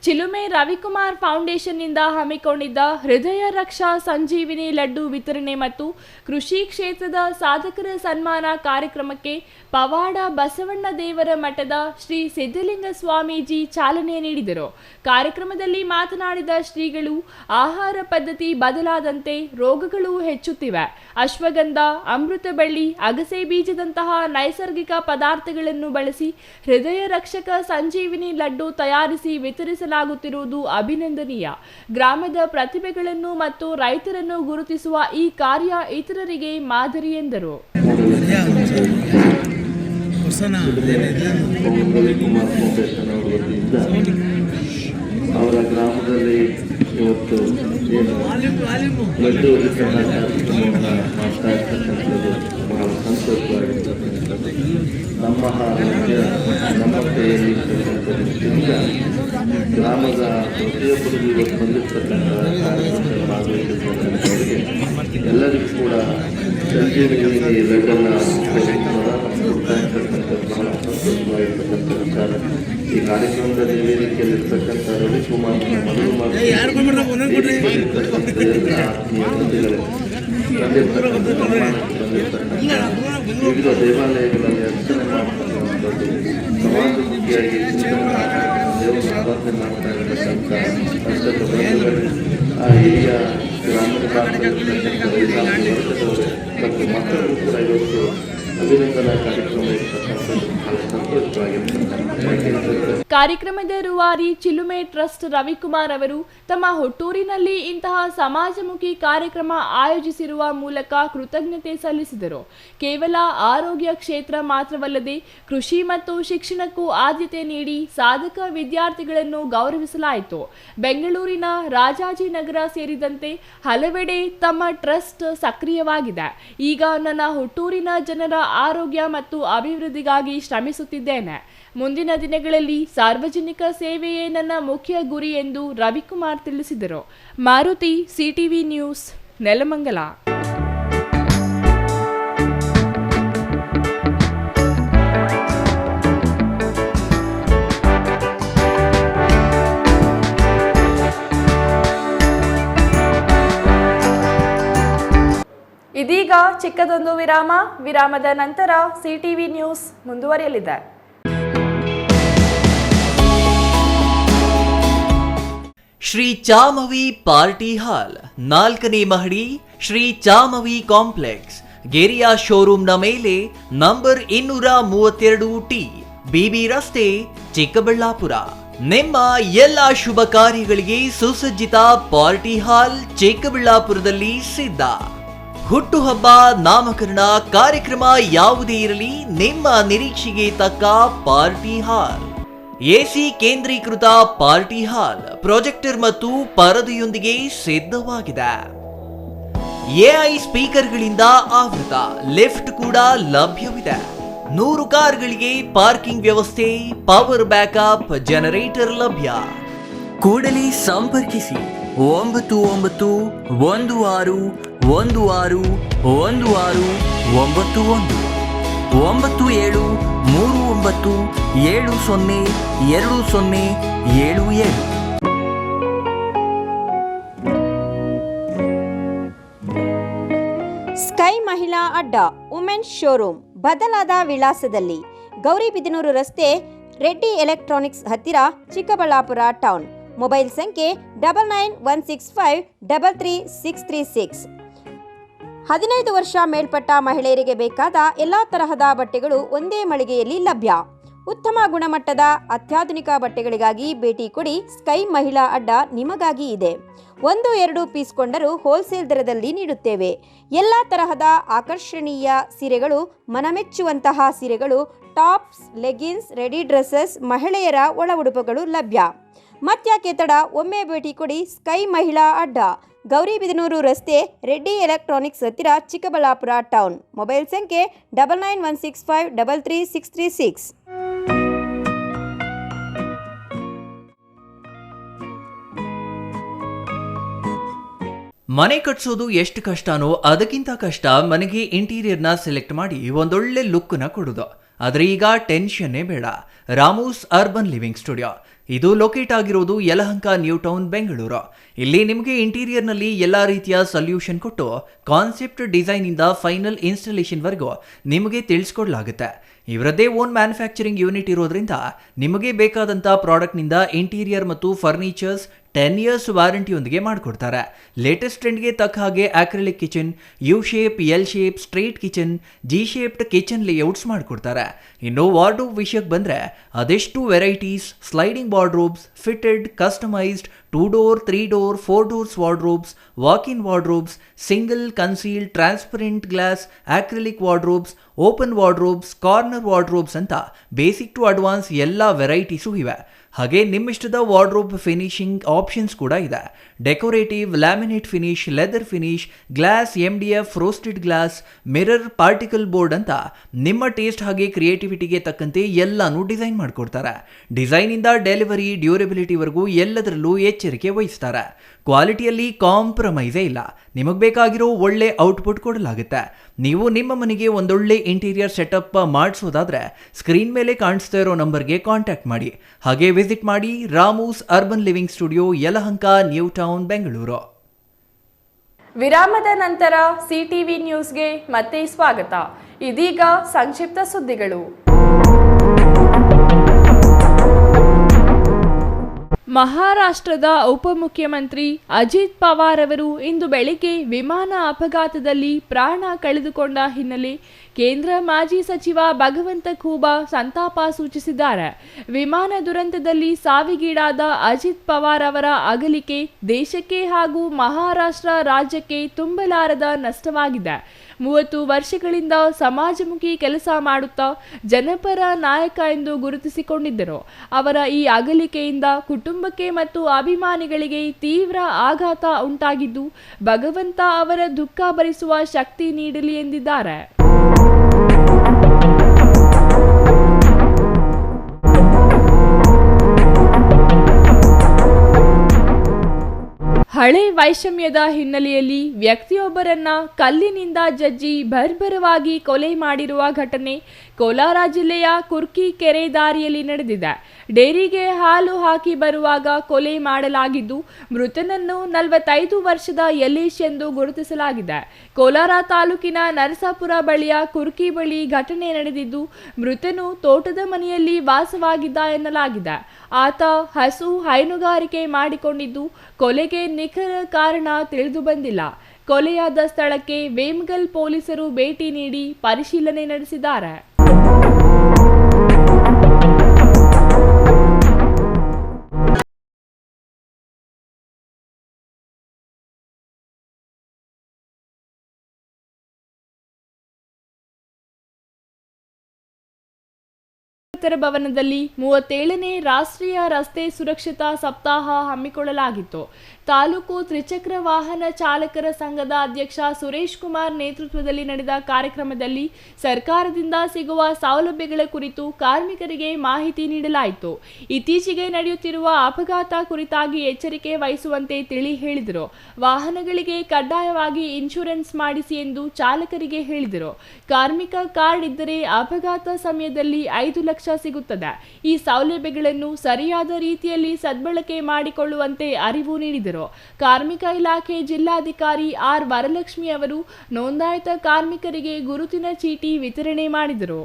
ಚಿಲುಮೆ ರವಿಕುಮಾರ್ ಫೌಂಡೇಶನ್ನಿಂದ ಹಮ್ಮಿಕೊಂಡಿದ್ದ ಹೃದಯ ರಕ್ಷಾ ಸಂಜೀವಿನಿ ಲಡ್ಡು ವಿತರಣೆ ಮತ್ತು ಕೃಷಿ ಕ್ಷೇತ್ರದ ಸಾಧಕರ ಸನ್ಮಾನ ಕಾರ್ಯಕ್ರಮಕ್ಕೆ ಪವಾಡ ಬಸವಣ್ಣ ದೇವರ ಮಠದ ಶ್ರೀ ಸಿದ್ಧಲಿಂಗ ಸ್ವಾಮೀಜಿ ಚಾಲನೆ ನೀಡಿದರು. ಕಾರ್ಯಕ್ರಮದಲ್ಲಿ ಮಾತನಾಡಿದ ಶ್ರೀಗಳು, ಆಹಾರ ಪದ್ಧತಿ ಬದಲಾದಂತೆ ರೋಗಗಳು ಹೆಚ್ಚುತ್ತಿವೆ. ಅಶ್ವಗಂಧ, ಅಮೃತ ಬಳ್ಳಿ, ಅಗಸೆ ಬೀಜದಂತಹ ನೈಸರ್ಗಿಕ ಪದಾರ್ಥಗಳನ್ನು ಬಳಸಿ ಹೃದಯ ರಕ್ಷಕ ಸಂಜೀವಿನಿ ಲಡ್ಡು ತಯಾರಿಸಿ ವಿತರಿಸಲಾಗುತ್ತಿರುವುದು ಅಭಿನಂದನೀಯ. ಗ್ರಾಮದ ಪ್ರತಿಭೆಗಳನ್ನು ಮತ್ತು ರೈತರನ್ನು ಗುರುತಿಸುವ ಈ ಕಾರ್ಯ ಇತರರಿಗೆ ಮಾದರಿ ಎಂದರು. ರವಿಕುಮಾರ್ ಫೌಂಡೇಶನ್ ಅವರ ವತಿಯಿಂದ ಅವರ ಗ್ರಾಮದಲ್ಲಿ ಇವತ್ತು ಏನು ಲಡ್ಡು ವಿತರಣಾ ಕಾರ್ಯಕ್ರಮವನ್ನು ಮಾಡ್ತಾ ಇರ್ತಕ್ಕಂಥದ್ದು ಬಹಳ ಸಂತೋಷವಾಗಿರ್ತಕ್ಕಂಥದ್ದು. ನಮ್ಮ ಆರೋಗ್ಯ ನಮ್ಮ ಕೈಯಲ್ಲಿ ಇರ್ತಕ್ಕಂಥದ್ರಿಂದ ಗ್ರಾಮದ ಪ್ರತಿಯೊಬ್ಬರಿಗೂ ಇವತ್ತು ಬಂದಿರ್ತಕ್ಕಂಥ ಕಾರ್ಯಕ್ರಮದಲ್ಲಿ ಭಾಗವಹಿಸಿರ್ತಕ್ಕಂಥವರಿಗೆ ಎಲ್ಲರಿಗೂ ಕೂಡ ಸಂಜೀವಿನಿ ಲಡ್ಡನ್ನು ಕೊಡ್ತಾ ಇರ್ತಕ್ಕಂಥದ್ದು ಬಹಳ ಸಂತೋಷವಾಗಿರ್ತಕ್ಕಂಥ ವಿಚಾರ. ಈ ಕಾರ್ಯಕ್ರಮದಲ್ಲಿ ವೇದಿಕೆಯಲ್ಲಿರ್ತಕ್ಕಂಥ ರವಿಕುಮಾರ್ ವಿವಿಧ ದೇವಾಲಯಗಳಲ್ಲಿ ಅರ್ಚನೆ ಮಾಡ್ತಕ್ಕಂಥದ್ದು, ಸಮಾಜಮುಖಿಯಾಗಿ ದೇವರ ಆರಾಧನೆ ಮಾಡ್ತಾ ಇರತಕ್ಕಂಥ ಅರ್ಚಕ ಬಂಧುಗಳು, ಆ ಹಿರಿಯ ಗ್ರಾಮೀಣ ಭಾಗದಲ್ಲಿರ್ತಕ್ಕಂಥ ರೈತಾಪಿ ವರ್ಗದವರು ಮತ್ತು ಮಕ್ಕಳು ಕೂಡ ಇವತ್ತು ಅಭಿನಂದನಾ ಕಾರ್ಯಕ್ರಮ ಇರ್ತಕ್ಕಂಥದ್ದು ಬಹಳ ಸಂತೋಷವಾಗಿರ್ತಕ್ಕಂಥ. ಕಾರ್ಯಕ್ರಮದ ರೂವಾರಿ ಚಿಲುಮೆ ಟ್ರಸ್ಟ್ ರವಿಕುಮಾರ್ ಅವರು ತಮ್ಮ ಹುಟ್ಟೂರಿನಲ್ಲಿ ಇಂತಹ ಸಮಾಜಮುಖಿ ಕಾರ್ಯಕ್ರಮ ಆಯೋಜಿಸಿರುವ ಮೂಲಕ ಕೃತಜ್ಞತೆ ಸಲ್ಲಿಸಿದರು. ಕೇವಲ ಆರೋಗ್ಯ ಕ್ಷೇತ್ರ ಮಾತ್ರವಲ್ಲದೆ ಕೃಷಿ ಮತ್ತು ಶಿಕ್ಷಣಕ್ಕೂ ಆದ್ಯತೆ ನೀಡಿ ಸಾಧಕ ವಿದ್ಯಾರ್ಥಿಗಳನ್ನು ಗೌರವಿಸಲಾಯಿತು. ಬೆಂಗಳೂರಿನ ರಾಜಾಜಿನಗರ ಸೇರಿದಂತೆ ಹಲವೆಡೆ ತಮ್ಮ ಟ್ರಸ್ಟ್ ಸಕ್ರಿಯವಾಗಿದೆ. ಈಗ ನನ್ನ ಹುಟ್ಟೂರಿನ ಜನರ ಆರೋಗ್ಯ ಮತ್ತು ಅಭಿವೃದ್ಧಿಗಾಗಿ ಶ್ರಮಿಸುತ್ತಿದ್ದೇನೆ. ಮುಂದಿನ ದಿನಗಳಲ್ಲಿ ಸಾರ್ವಜನಿಕ ಸೇವೆಯೇ ನನ್ನ ಮುಖ್ಯ ಗುರಿ ಎಂದು ರವಿಕುಮಾರ್ ತಿಳಿಸಿದರು. Maruti, CTV news, Nelamangala. ಇದೀಗ ಚಿಕ್ಕದೊಂದು ವಿರಾಮ. ವಿರಾಮದ ನಂತರ ಸಿಟಿವಿ ನ್ಯೂಸ್ ಮುಂದುವರಿಯಲಿದೆ. ಶ್ರೀ ಚಾಮವಿ ಪಾರ್ಟಿ ಹಾಲ್, 4ನೇ ಮಹಡಿ, ಶ್ರೀ ಚಾಮವಿ ಕಾಂಪ್ಲೆಕ್ಸ್, ಗೆರಿಯಾ ಶೋರೂಮ್ನ ಮೇಲೆ, ನಂಬರ್ 232T, ಬಿಬಿ ರಸ್ತೆ, ಚಿಕ್ಕಬಳ್ಳಾಪುರ. ನಿಮ್ಮ ಎಲ್ಲ ಶುಭ ಕಾರ್ಯಗಳಿಗೆ ಸುಸಜ್ಜಿತ ಪಾರ್ಟಿ ಹಾಲ್ ಚಿಕ್ಕಬಳ್ಳಾಪುರದಲ್ಲಿ ಸಿದ್ಧ. ಹುಟ್ಟುಹಬ್ಬ, ನಾಮಕರಣ, ಕಾರ್ಯಕ್ರಮ ಯಾವುದೇ ಇರಲಿ, ನಿಮ್ಮ ನಿರೀಕ್ಷೆಗೆ ತಕ್ಕ ಪಾರ್ಟಿ ಹಾಲ್. ಎಸಿ ಕೇಂದ್ರೀಕೃತ ಪಾರ್ಟಿ ಹಾಲ್, ಪ್ರೊಜೆಕ್ಟರ್ ಮತ್ತು ಪರದೆಯೊಂದಿಗೆ ಸಿದ್ಧವಾಗಿದೆ. ಎಐ ಸ್ಪೀಕರ್ಗಳಿಂದ ಆವೃತ, ಲಿಫ್ಟ್ ಕೂಡ ಲಭ್ಯವಿದೆ. 100 ಕಾರ್ಗಳಿಗೆ ಪಾರ್ಕಿಂಗ್ ವ್ಯವಸ್ಥೆ, ಪವರ್ ಬ್ಯಾಕಪ್, ಜನರೇಟರ್ ಲಭ್ಯ. ಕೂಡಲೇ ಸಂಪರ್ಕಿಸಿ 9916161691 9739702077. ಸ್ಕೈ ಮಹಿಳಾ ಅಡ್ಡ ವುಮೆನ್ಸ್ ಶೋರೂಮ್ ಬದಲಾದ ವಿಳಾಸದಲ್ಲಿ, ಗೌರಿಬಿದನೂರು ರಸ್ತೆ, ರೆಡ್ಡಿ ಎಲೆಕ್ಟ್ರಾನಿಕ್ಸ್ ಹತ್ತಿರ, ಚಿಕ್ಕಬಳ್ಳಾಪುರ ಟೌನ್. ಮೊಬೈಲ್ ಸಂಖ್ಯೆ 9916533636. 15 ವರ್ಷ ಮೇಲ್ಪಟ್ಟ ಮಹಿಳೆಯರಿಗೆ ಬೇಕಾದ ಎಲ್ಲ ತರಹದ ಬಟ್ಟೆಗಳು ಒಂದೇ ಮಳಿಗೆಯಲ್ಲಿ ಲಭ್ಯ. ಉತ್ತಮ ಗುಣಮಟ್ಟದ ಅತ್ಯಾಧುನಿಕ ಬಟ್ಟೆಗಳಿಗಾಗಿ ಭೇಟಿ ಕೊಡಿ. ಸ್ಕೈ ಮಹಿಳಾ ಅಡ್ಡ ನಿಮಗಾಗಿ ಇದೆ. 1-2 ಪೀಸ್ ಕೊಂಡರೂ ಹೋಲ್ಸೇಲ್ ದರದಲ್ಲಿ ನೀಡುತ್ತೇವೆ. ಎಲ್ಲ ತರಹದ ಆಕರ್ಷಣೀಯ ಸೀರೆಗಳು, ಮನಮೆಚ್ಚುವಂತಹ ಸೀರೆಗಳು, ಟಾಪ್ಸ್, ಲೆಗಿನ್ಸ್, ರೆಡಿ ಡ್ರೆಸ್ಸಸ್, ಮಹಿಳೆಯರ ಒಳ ಉಡುಪುಗಳು ಲಭ್ಯ. ಮತ್ಯಾಕೆ ತಡ, ಒಮ್ಮೆ ಭೇಟಿ ಕೊಡಿ. ಸ್ಕೈ ಮಹಿಳಾ ಅಡ್ಡ, ಗೌರಿಬಿದನೂರು ರಸ್ತೆ, ರೆಡ್ಡಿ ಎಲೆಕ್ಟ್ರಾನಿಕ್ಸ್ ಹತ್ತಿರ, ಚಿಕ್ಕಬಳ್ಳಾಪುರ ಟೌನ್. ಮೊಬೈಲ್ ಸಂಖ್ಯೆ 9916533636. ಮನೆ ಕಟ್ಸೋದು ಎಷ್ಟು ಕಷ್ಟನೋ ಅದಕ್ಕಿಂತ ಕಷ್ಟ ಮನೆಗೆ ಇಂಟೀರಿಯರ್ನ ಸೆಲೆಕ್ಟ್ ಮಾಡಿ ಒಂದೊಳ್ಳೆ ಲುಕ್ನ ಕೊಡೋದು. ಆದರೆ ಈಗ ಟೆನ್ಷನ್ನೇ ಬೇಡ. ರಾಮೂಸ್ ಅರ್ಬನ್ ಲಿವಿಂಗ್ ಸ್ಟುಡಿಯೋ, ಇದು ಲೊಕೇಟ್ ಆಗಿರೋದು ಯಲಹಂಕ ನ್ಯೂ ಟೌನ್, ಬೆಂಗಳೂರು. ಇಲ್ಲಿ ನಿಮಗೆ ಇಂಟೀರಿಯರ್ನಲ್ಲಿ ಎಲ್ಲ ರೀತಿಯ ಸೊಲ್ಯೂಷನ್ ಕೊಟ್ಟು ಕಾನ್ಸೆಪ್ಟ್ ಡಿಸೈನಿಂದ ಫೈನಲ್ ಇನ್ಸ್ಟಾಲೇಷನ್ವರೆಗೂ ನಿಮಗೆ ತಿಳಿಸ್ಕೊಡ್ಲಾಗುತ್ತೆ. ಇವರದ್ದೇ ಓನ್ ಮ್ಯಾನುಫ್ಯಾಕ್ಚರಿಂಗ್ ಯೂನಿಟ್ ಇರೋದ್ರಿಂದ ನಿಮಗೆ ಬೇಕಾದಂಥ ಪ್ರಾಡಕ್ಟ್ನಿಂದ ಇಂಟೀರಿಯರ್ ಮತ್ತು ಫರ್ನಿಚರ್ಸ್ 10 years ವಾರಂಟಿಯೊಂದಿಗೆ ಮಾಡಿಕೊಡ್ತಾರೆ. ಲೇಟೆಸ್ಟ್ ಟ್ರೆಂಡ್ಗೆ ತಕ್ಕ ಹಾಗೆ acrylic kitchen, U shape, L shape, straight kitchen, G shaped kitchen layouts ಮಾಡಿಕೊಡ್ತಾರೆ. ಇನ್ನು ವಾರ್ಡ್ರೋಬ್ ವಿಷಯಕ್ಕೆ ಬಂದರೆ ಅದೆಷ್ಟು varieties, sliding wardrobes, fitted, customized 2-door, 3-door, 4-door wardrobes, walk-in wardrobes, single, concealed, transparent glass, acrylic wardrobes, open wardrobes, corner wardrobes ಅಂತ basic to advance ಎಲ್ಲ varieties ಇವೆ. ಹಾಗೆ ನಿಮ್ಮಿಷ್ಟದ wardrobe finishing options ಕೂಡ ಇದೆ. Decorative, laminate finish, leather finish, glass, MDF, roasted glass, mirror, particle board ಅಂತ ನಿಮ್ಮ taste ಹಾಗೆ ಕ್ರಿಯೇಟಿವಿಟಿಗೆ ತಕ್ಕಂತೆ ಎಲ್ಲಾನು ಡಿಸೈನ್ ಮಾಡಿಕೊಡ್ತಾರೆ. ಡಿಸೈನಿಂದ ಡೆಲಿವರಿ, ಡ್ಯೂರಬಿಲಿಟಿವರೆಗೂ ಎಲ್ಲದರಲ್ಲೂ ಎಚ್ಚರಿಕೆ ವಹಿಸ್ತಾರೆ. ಕ್ವಾಲಿಟಿಯಲ್ಲಿ ಕಾಂಪ್ರಮೈಸೇ ಇಲ್ಲ. ನಿಮಗೆ ಬೇಕಾಗಿರೋ ಒಳ್ಳೆ ಔಟ್ಪುಟ್ ಕೊಡಲಾಗುತ್ತೆ. ನೀವು ನಿಮ್ಮ ಮನೆಗೆ ಒಂದೊಳ್ಳೆ ಇಂಟೀರಿಯರ್ ಸೆಟಪ್ ಮಾಡಿಸೋದಾದ್ರೆ ಸ್ಕ್ರೀನ್ ಮೇಲೆ ಕಾಣಿಸ್ತಾ ಇರೋ ನಂಬರ್ಗೆ ಕಾಂಟ್ಯಾಕ್ಟ್ ಮಾಡಿ. ಹಾಗೆ ವಿಸಿಟ್ ಮಾಡಿ Ramu's urban living studio, Yelahanka, new town, Bengaluru. ವಿರಾಮದ ನಂತರ CTV ನ್ಯೂಸ್ಗೆ ಮತ್ತೆ ಸ್ವಾಗತ. ಇದೀಗ ಸಂಕ್ಷಿಪ್ತ ಸುದ್ದಿಗಳು. ಮಹಾರಾಷ್ಟ್ರದ ಉಪಮುಖ್ಯಮಂತ್ರಿ ಅಜಿತ್ ಪವಾರ್ ಅವರು ಇಂದು ಬೆಳಿಗ್ಗೆ ವಿಮಾನ ಅಪಘಾತದಲ್ಲಿ ಪ್ರಾಣ ಕಳೆದುಕೊಂಡ ಹಿನ್ನೆಲೆ ಕೇಂದ್ರ ಮಾಜಿ ಸಚಿವ ಭಗವಂತ ಖೂಬಾ ಸಂತಾಪ ಸೂಚಿಸಿದ್ದಾರೆ. ವಿಮಾನ ದುರಂತದಲ್ಲಿ ಸಾವಿಗೀಡಾದ ಅಜಿತ್ ಪವಾರ್ ಅವರ ಅಗಲಿಕೆ ದೇಶಕ್ಕೆ ಹಾಗೂ ಮಹಾರಾಷ್ಟ್ರ ರಾಜ್ಯಕ್ಕೆ ತುಂಬಲಾರದ ನಷ್ಟವಾಗಿದೆ. 30 ವರ್ಷಗಳಿಂದ ಸಮಾಜಮುಖಿ ಕೆಲಸ ಮಾಡುತ್ತಾ ಜನಪರ ನಾಯಕ ಎಂದು ಗುರುತಿಸಿಕೊಂಡಿದ್ದರು. ಅವರ ಈ ಅಗಲಿಕೆಯಿಂದ ಕುಟುಂಬಕ್ಕೆ ಮತ್ತು ಅಭಿಮಾನಿಗಳಿಗೆ ತೀವ್ರ ಆಘಾತ ಉಂಟಾಗಿದ್ದು, ಭಗವಂತ ಅವರ ದುಃಖ ಭರಿಸುವ ಶಕ್ತಿ ನೀಡಲಿ ಎಂದಿದ್ದಾರೆ. ಹಳೆ ವೈಷಮ್ಯದ ಹಿನ್ನೆಲೆಯಲ್ಲಿ ವ್ಯಕ್ತಿಯೊಬ್ಬರನ್ನ ಕಲ್ಲಿನಿಂದ ಜಜ್ಜಿ ಬರ್ಬರವಾಗಿ ಕೊಲೆ ಮಾಡಿರುವ ಘಟನೆ ಕೋಲಾರ ಜಿಲ್ಲೆಯ ಕುರ್ಕಿ ಕೆರೆ ದಾರಿಯಲ್ಲಿ ನಡೆದಿದೆ. ಡೇರಿಗೆ ಹಾಲು ಹಾಕಿ ಬರುವಾಗ ಕೊಲೆ ಮಾಡಲಾಗಿದ್ದು, ಮೃತನನ್ನು 45 ವರ್ಷದ ಯಲೇಶ್ ಎಂದು ಗುರುತಿಸಲಾಗಿದೆ. ಕೋಲಾರ ತಾಲೂಕಿನ ನರಸಾಪುರ ಬಳಿಯ ಕುರ್ಕಿ ಬಳಿ ಘಟನೆ ನಡೆದಿದ್ದು, ಮೃತನು ತೋಟದ ಮನೆಯಲ್ಲಿ ವಾಸವಾಗಿದ್ದ ಎನ್ನಲಾಗಿದೆ. ಆತ ಹಸು ಹೈನುಗಾರಿಕೆ ಮಾಡಿಕೊಂಡಿದ್ದು, ಕೊಲೆಗೆ ನಿಖರ ಕಾರಣ ತಿಳಿದು ಬಂದಿಲ್ಲ. ಕೊಲೆಯಾದ ಸ್ಥಳಕ್ಕೆ ವೇಮಗಲ್ ಪೊಲೀಸರು ಭೇಟಿ ನೀಡಿ ಪರಿಶೀಲನೆ ನಡೆಸಿದ್ದಾರೆ. ಭವನದಲ್ಲಿ 37ನೇ ರಾಷ್ಟ್ರೀಯ ರಸ್ತೆ ಸುರಕ್ಷತಾ ಸಪ್ತಾಹ ಹಮ್ಮಿಕೊಳ್ಳಲಾಗಿತ್ತು. ತಾಲೂಕು ತ್ರಿಚಕ್ರ ವಾಹನ ಚಾಲಕರ ಸಂಘದ ಅಧ್ಯಕ್ಷ ಸುರೇಶ್ ಕುಮಾರ್ ನೇತೃತ್ವದಲ್ಲಿ ನಡೆದ ಕಾರ್ಯಕ್ರಮದಲ್ಲಿ ಸರ್ಕಾರದಿಂದ ಸಿಗುವ ಸೌಲಭ್ಯಗಳ ಕುರಿತು ಕಾರ್ಮಿಕರಿಗೆ ಮಾಹಿತಿ ನೀಡಲಾಯಿತು. ಇತ್ತೀಚೆಗೆ ನಡೆಯುತ್ತಿರುವ ಅಪಘಾತ ಕುರಿತಾಗಿ ಎಚ್ಚರಿಕೆ ವಹಿಸುವಂತೆ ತಿಳಿ ಹೇಳಿದರು. ವಾಹನಗಳಿಗೆ ಕಡ್ಡಾಯವಾಗಿ ಇನ್ಶೂರೆನ್ಸ್ ಮಾಡಿಸಿ ಎಂದು ಚಾಲಕರಿಗೆ ಹೇಳಿದರು. ಕಾರ್ಮಿಕ ಕಾರ್ಡ್ ಇದ್ದರೆ ಅಪಘಾತ ಸಮಯದಲ್ಲಿ 5 ಲಕ್ಷ ಸಿಗುತ್ತದೆ. ಈ ಸೌಲಭ್ಯಗಳನ್ನು ಸರಿಯಾದ ರೀತಿಯಲ್ಲಿ ಸದ್ಬಳಕೆ ಮಾಡಿಕೊಳ್ಳುವಂತೆ ಅರಿವು ನೀಡಿದರು. ಕಾರ್ಮಿಕ ಇಲಾಖೆ ಜಿಲ್ಲಾಧಿಕಾರಿ ಆರ್ ವರಲಕ್ಷ್ಮಿ ಅವರು ನೋಂದಾಯಿತ ಕಾರ್ಮಿಕರಿಗೆ ಗುರುತಿನ ಚೀಟಿ ವಿತರಣೆ ಮಾಡಿದರು.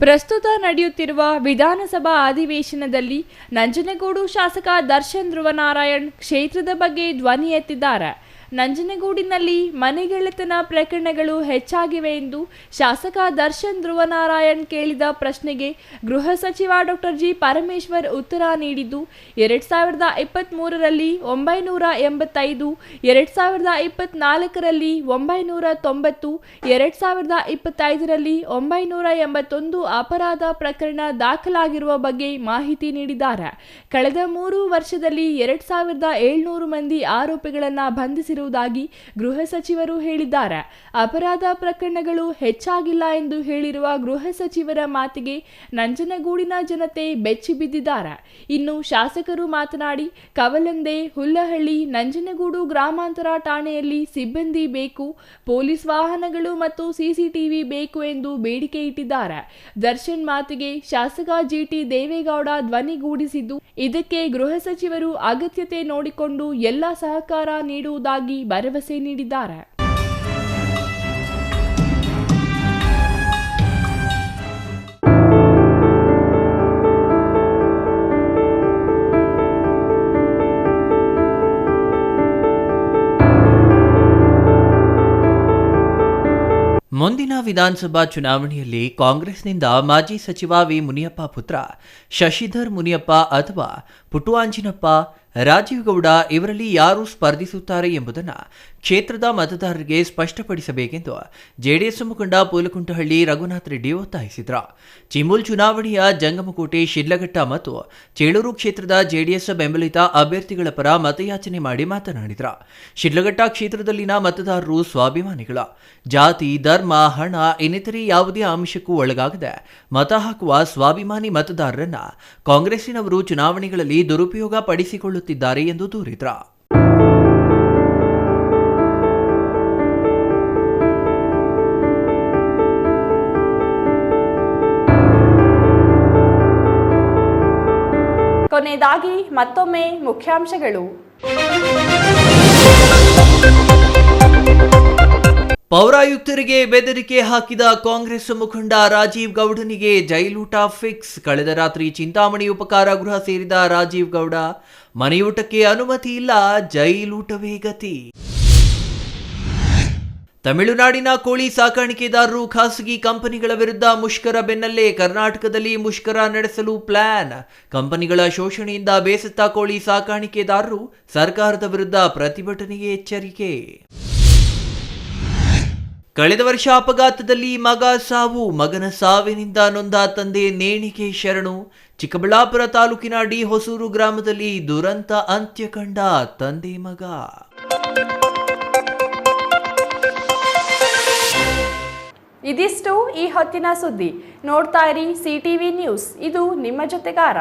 ಪ್ರಸ್ತುತ ನಡೆಯುತ್ತಿರುವ ವಿಧಾನಸಭಾ ಅಧಿವೇಶನದಲ್ಲಿ ನಂಜನಗೂಡು ಶಾಸಕ ದರ್ಶನ್ ಧ್ರುವನಾರಾಯಣ್ ಕ್ಷೇತ್ರದ ಬಗ್ಗೆ ಧ್ವನಿ ಎತ್ತಿದ್ದಾರೆ. ನಂಜನಗೂಡಿನಲ್ಲಿ ಮನೆಗೆಳೆತನ ಪ್ರಕರಣಗಳು ಹೆಚ್ಚಾಗಿವೆ ಎಂದು ಶಾಸಕ ದರ್ಶನ್ ಧ್ರುವನಾರಾಯಣ್ ಕೇಳಿದ ಪ್ರಶ್ನೆಗೆ ಗೃಹ ಸಚಿವ ಡಾಕ್ಟರ್ ಜಿ ಪರಮೇಶ್ವರ್ ಉತ್ತರ ನೀಡಿದ್ದು, 2023ರಲ್ಲಿ 985, 2024ರಲ್ಲಿ 990, 2025ರಲ್ಲಿ 981 ಅಪರಾಧ ಪ್ರಕರಣ ದಾಖಲಾಗಿರುವ ಬಗ್ಗೆ ಮಾಹಿತಿ ನೀಡಿದ್ದಾರೆ. ಕಳೆದ 3 ವರ್ಷದಲ್ಲಿ 2700 ಮಂದಿ ಆರೋಪಿಗಳನ್ನು ಬಂಧಿಸಿರುವುದಾಗಿ ಗೃಹ ಸಚಿವರು ಹೇಳಿದ್ದಾರೆ. ಅಪರಾಧ ಪ್ರಕರಣಗಳು ಹೆಚ್ಚಾಗಿಲ್ಲ ಎಂದು ಹೇಳಿರುವ ಗೃಹ ಸಚಿವರ ಮಾತಿಗೆ ನಂಜನಗೂಡಿನ ಜನತೆ ಬೆಚ್ಚಿ ಬಿದ್ದಿದ್ದಾರೆ. ಇನ್ನು ಶಾಸಕರು ಮಾತನಾಡಿ, ಕವಲಂದೆ, ಹುಲ್ಲಹಳ್ಳಿ, ನಂಜನಗೂಡು ಗ್ರಾಮಾಂತರ ಠಾಣೆಯಲ್ಲಿ ಸಿಬ್ಬಂದಿ ಬೇಕು, ಪೊಲೀಸ್ ವಾಹನಗಳು ಮತ್ತು CCTV ಬೇಕು ಎಂದು ಬೇಡಿಕೆ ಇಟ್ಟಿದ್ದಾರೆ. ದರ್ಶನ್ ಮಾತಿಗೆ ಶಾಸಕ GT ದೇವೇಗೌಡ ಧ್ವನಿಗೂಡಿಸಿದ್ದು, ಇದಕ್ಕೆ ಗೃಹ ಸಚಿವರು ಅಗತ್ಯತೆ ನೋಡಿಕೊಂಡು ಎಲ್ಲ ಸಹಕಾರ ನೀಡುವುದಾಗಿ ಭರವಸೆ ನೀಡಿದ್ದಾರೆ. ಮುಂದಿನ ವಿಧಾನಸಭಾ ಚುನಾವಣೆಯಲ್ಲಿ ಕಾಂಗ್ರೆಸ್ನಿಂದ ಮಾಜಿ ಸಚಿವ ವಿ ಮುನಿಯಪ್ಪ ಪುತ್ರ ಶಶಿಧರ್ ಮುನಿಯಪ್ಪ ಅಥವಾ ಪುಟ್ಟುವಾಂಜಿನಪ್ಪ, ರಾಜೀವ್ ಗೌಡ ಇವರಲ್ಲಿ ಯಾರು ಸ್ಪರ್ಧಿಸುತ್ತಾರೆ ಎಂಬುದನ್ನು ಕ್ಷೇತ್ರದ ಮತದಾರರಿಗೆ ಸ್ಪಷ್ಟಪಡಿಸಬೇಕೆಂದು ಜೆಡಿಎಸ್ ಮುಖಂಡ ಪೂಲಕುಂಟಹಳ್ಳಿ ರಘುನಾಥ್ ರೆಡ್ಡಿ ಒತ್ತಾಯಿಸಿದರು. ಚಿಮೂಲ್ ಚುನಾವಣೆಯ ಜಂಗಮಕೋಟೆ, ಶಿಡ್ಲಘಟ್ಟ ಮತ್ತು ಚೇಳೂರು ಕ್ಷೇತ್ರದ ಜೆಡಿಎಸ್ ಬೆಂಬಲಿತ ಅಭ್ಯರ್ಥಿಗಳ ಪರ ಮತಯಾಚನೆ ಮಾಡಿ ಮಾತನಾಡಿದರು. ಶಿಡ್ಲಘಟ್ಟ ಕ್ಷೇತ್ರದಲ್ಲಿನ ಮತದಾರರು ಸ್ವಾಭಿಮಾನಿಗಳ ಜಾತಿ, ಧರ್ಮ, ಹಣ ಇನ್ನಿತರೆ ಯಾವುದೇ ಅಂಶಕ್ಕೂ ಒಳಗಾಗದೆ ಮತ ಹಾಕುವ ಸ್ವಾಭಿಮಾನಿ ಮತದಾರರನ್ನ ಕಾಂಗ್ರೆಸ್ಸಿನವರು ಚುನಾವಣೆಗಳಲ್ಲಿ ದುರುಪಯೋಗ ಪಡಿಸಿಕೊಳ್ಳುತ್ತಿದ್ದಾರೆ ಎಂದು ದೂರಿದರು. ಕೊನೆಯದಾಗಿ ಮತ್ತೊಮ್ಮೆ ಮುಖ್ಯಾಂಶಗಳು. ಪೌರಾಯುಕ್ತರಿಗೆ ಬೆದರಿಕೆ ಹಾಕಿದ ಕಾಂಗ್ರೆಸ್ ಮುಖಂಡ ರಾಜೀವ್ ಗೌಡನಿಗೆ ಜೈಲೂಟ ಫಿಕ್ಸ್. ಕಳೆದ ರಾತ್ರಿ ಚಿಂತಾಮಣಿ ಉಪಕಾರಾಗೃಹ ಸೇರಿದ ರಾಜೀವ್ ಗೌಡ ಮನೆಯೂಟಕ್ಕೆ ಅನುಮತಿ ಇಲ್ಲ, ಜೈಲೂಟವೇ ಗತಿ. ತಮಿಳುನಾಡಿನ ಕೋಳಿ ಸಾಕಾಣಿಕೆದಾರರು ಖಾಸಗಿ ಕಂಪನಿಗಳ ವಿರುದ್ಧ ಮುಷ್ಕರ ಬೆನ್ನಲ್ಲೇ ಕರ್ನಾಟಕದಲ್ಲಿ ಮುಷ್ಕರ ನಡೆಸಲು ಪ್ಲಾನ್. ಕಂಪನಿಗಳ ಶೋಷಣೆಯಿಂದ ಬೇಸತ್ತ ಕೋಳಿ ಸಾಕಾಣಿಕೆದಾರರು ಸರ್ಕಾರದ ವಿರುದ್ಧ ಪ್ರತಿಭಟನೆಗೆ ಎಚ್ಚರಿಕೆ. ಕಳೆದ ವರ್ಷ ಅಪಘಾತದಲ್ಲಿ ಮಗ ಸಾವು, ಮಗನ ಸಾವಿನಿಂದ ನೊಂದ ತಂದೆ ನೇಣಿಗೆ ಶರಣು. ಚಿಕ್ಕಬಳ್ಳಾಪುರ ತಾಲೂಕಿನ ಡಿ ಹೊಸೂರು ಗ್ರಾಮದಲ್ಲಿ ದುರಂತ ಅಂತ್ಯ ಕಂಡ ತಂದೆ ಮಗ. ಇದಿಷ್ಟು ಈ ಹೊತ್ತಿನ ಸುದ್ದಿ. ನೋಡ್ತಾ ಇರಿ CTV ನ್ಯೂಸ್, ಇದು ನಿಮ್ಮ ಜೊತೆಗಾರ.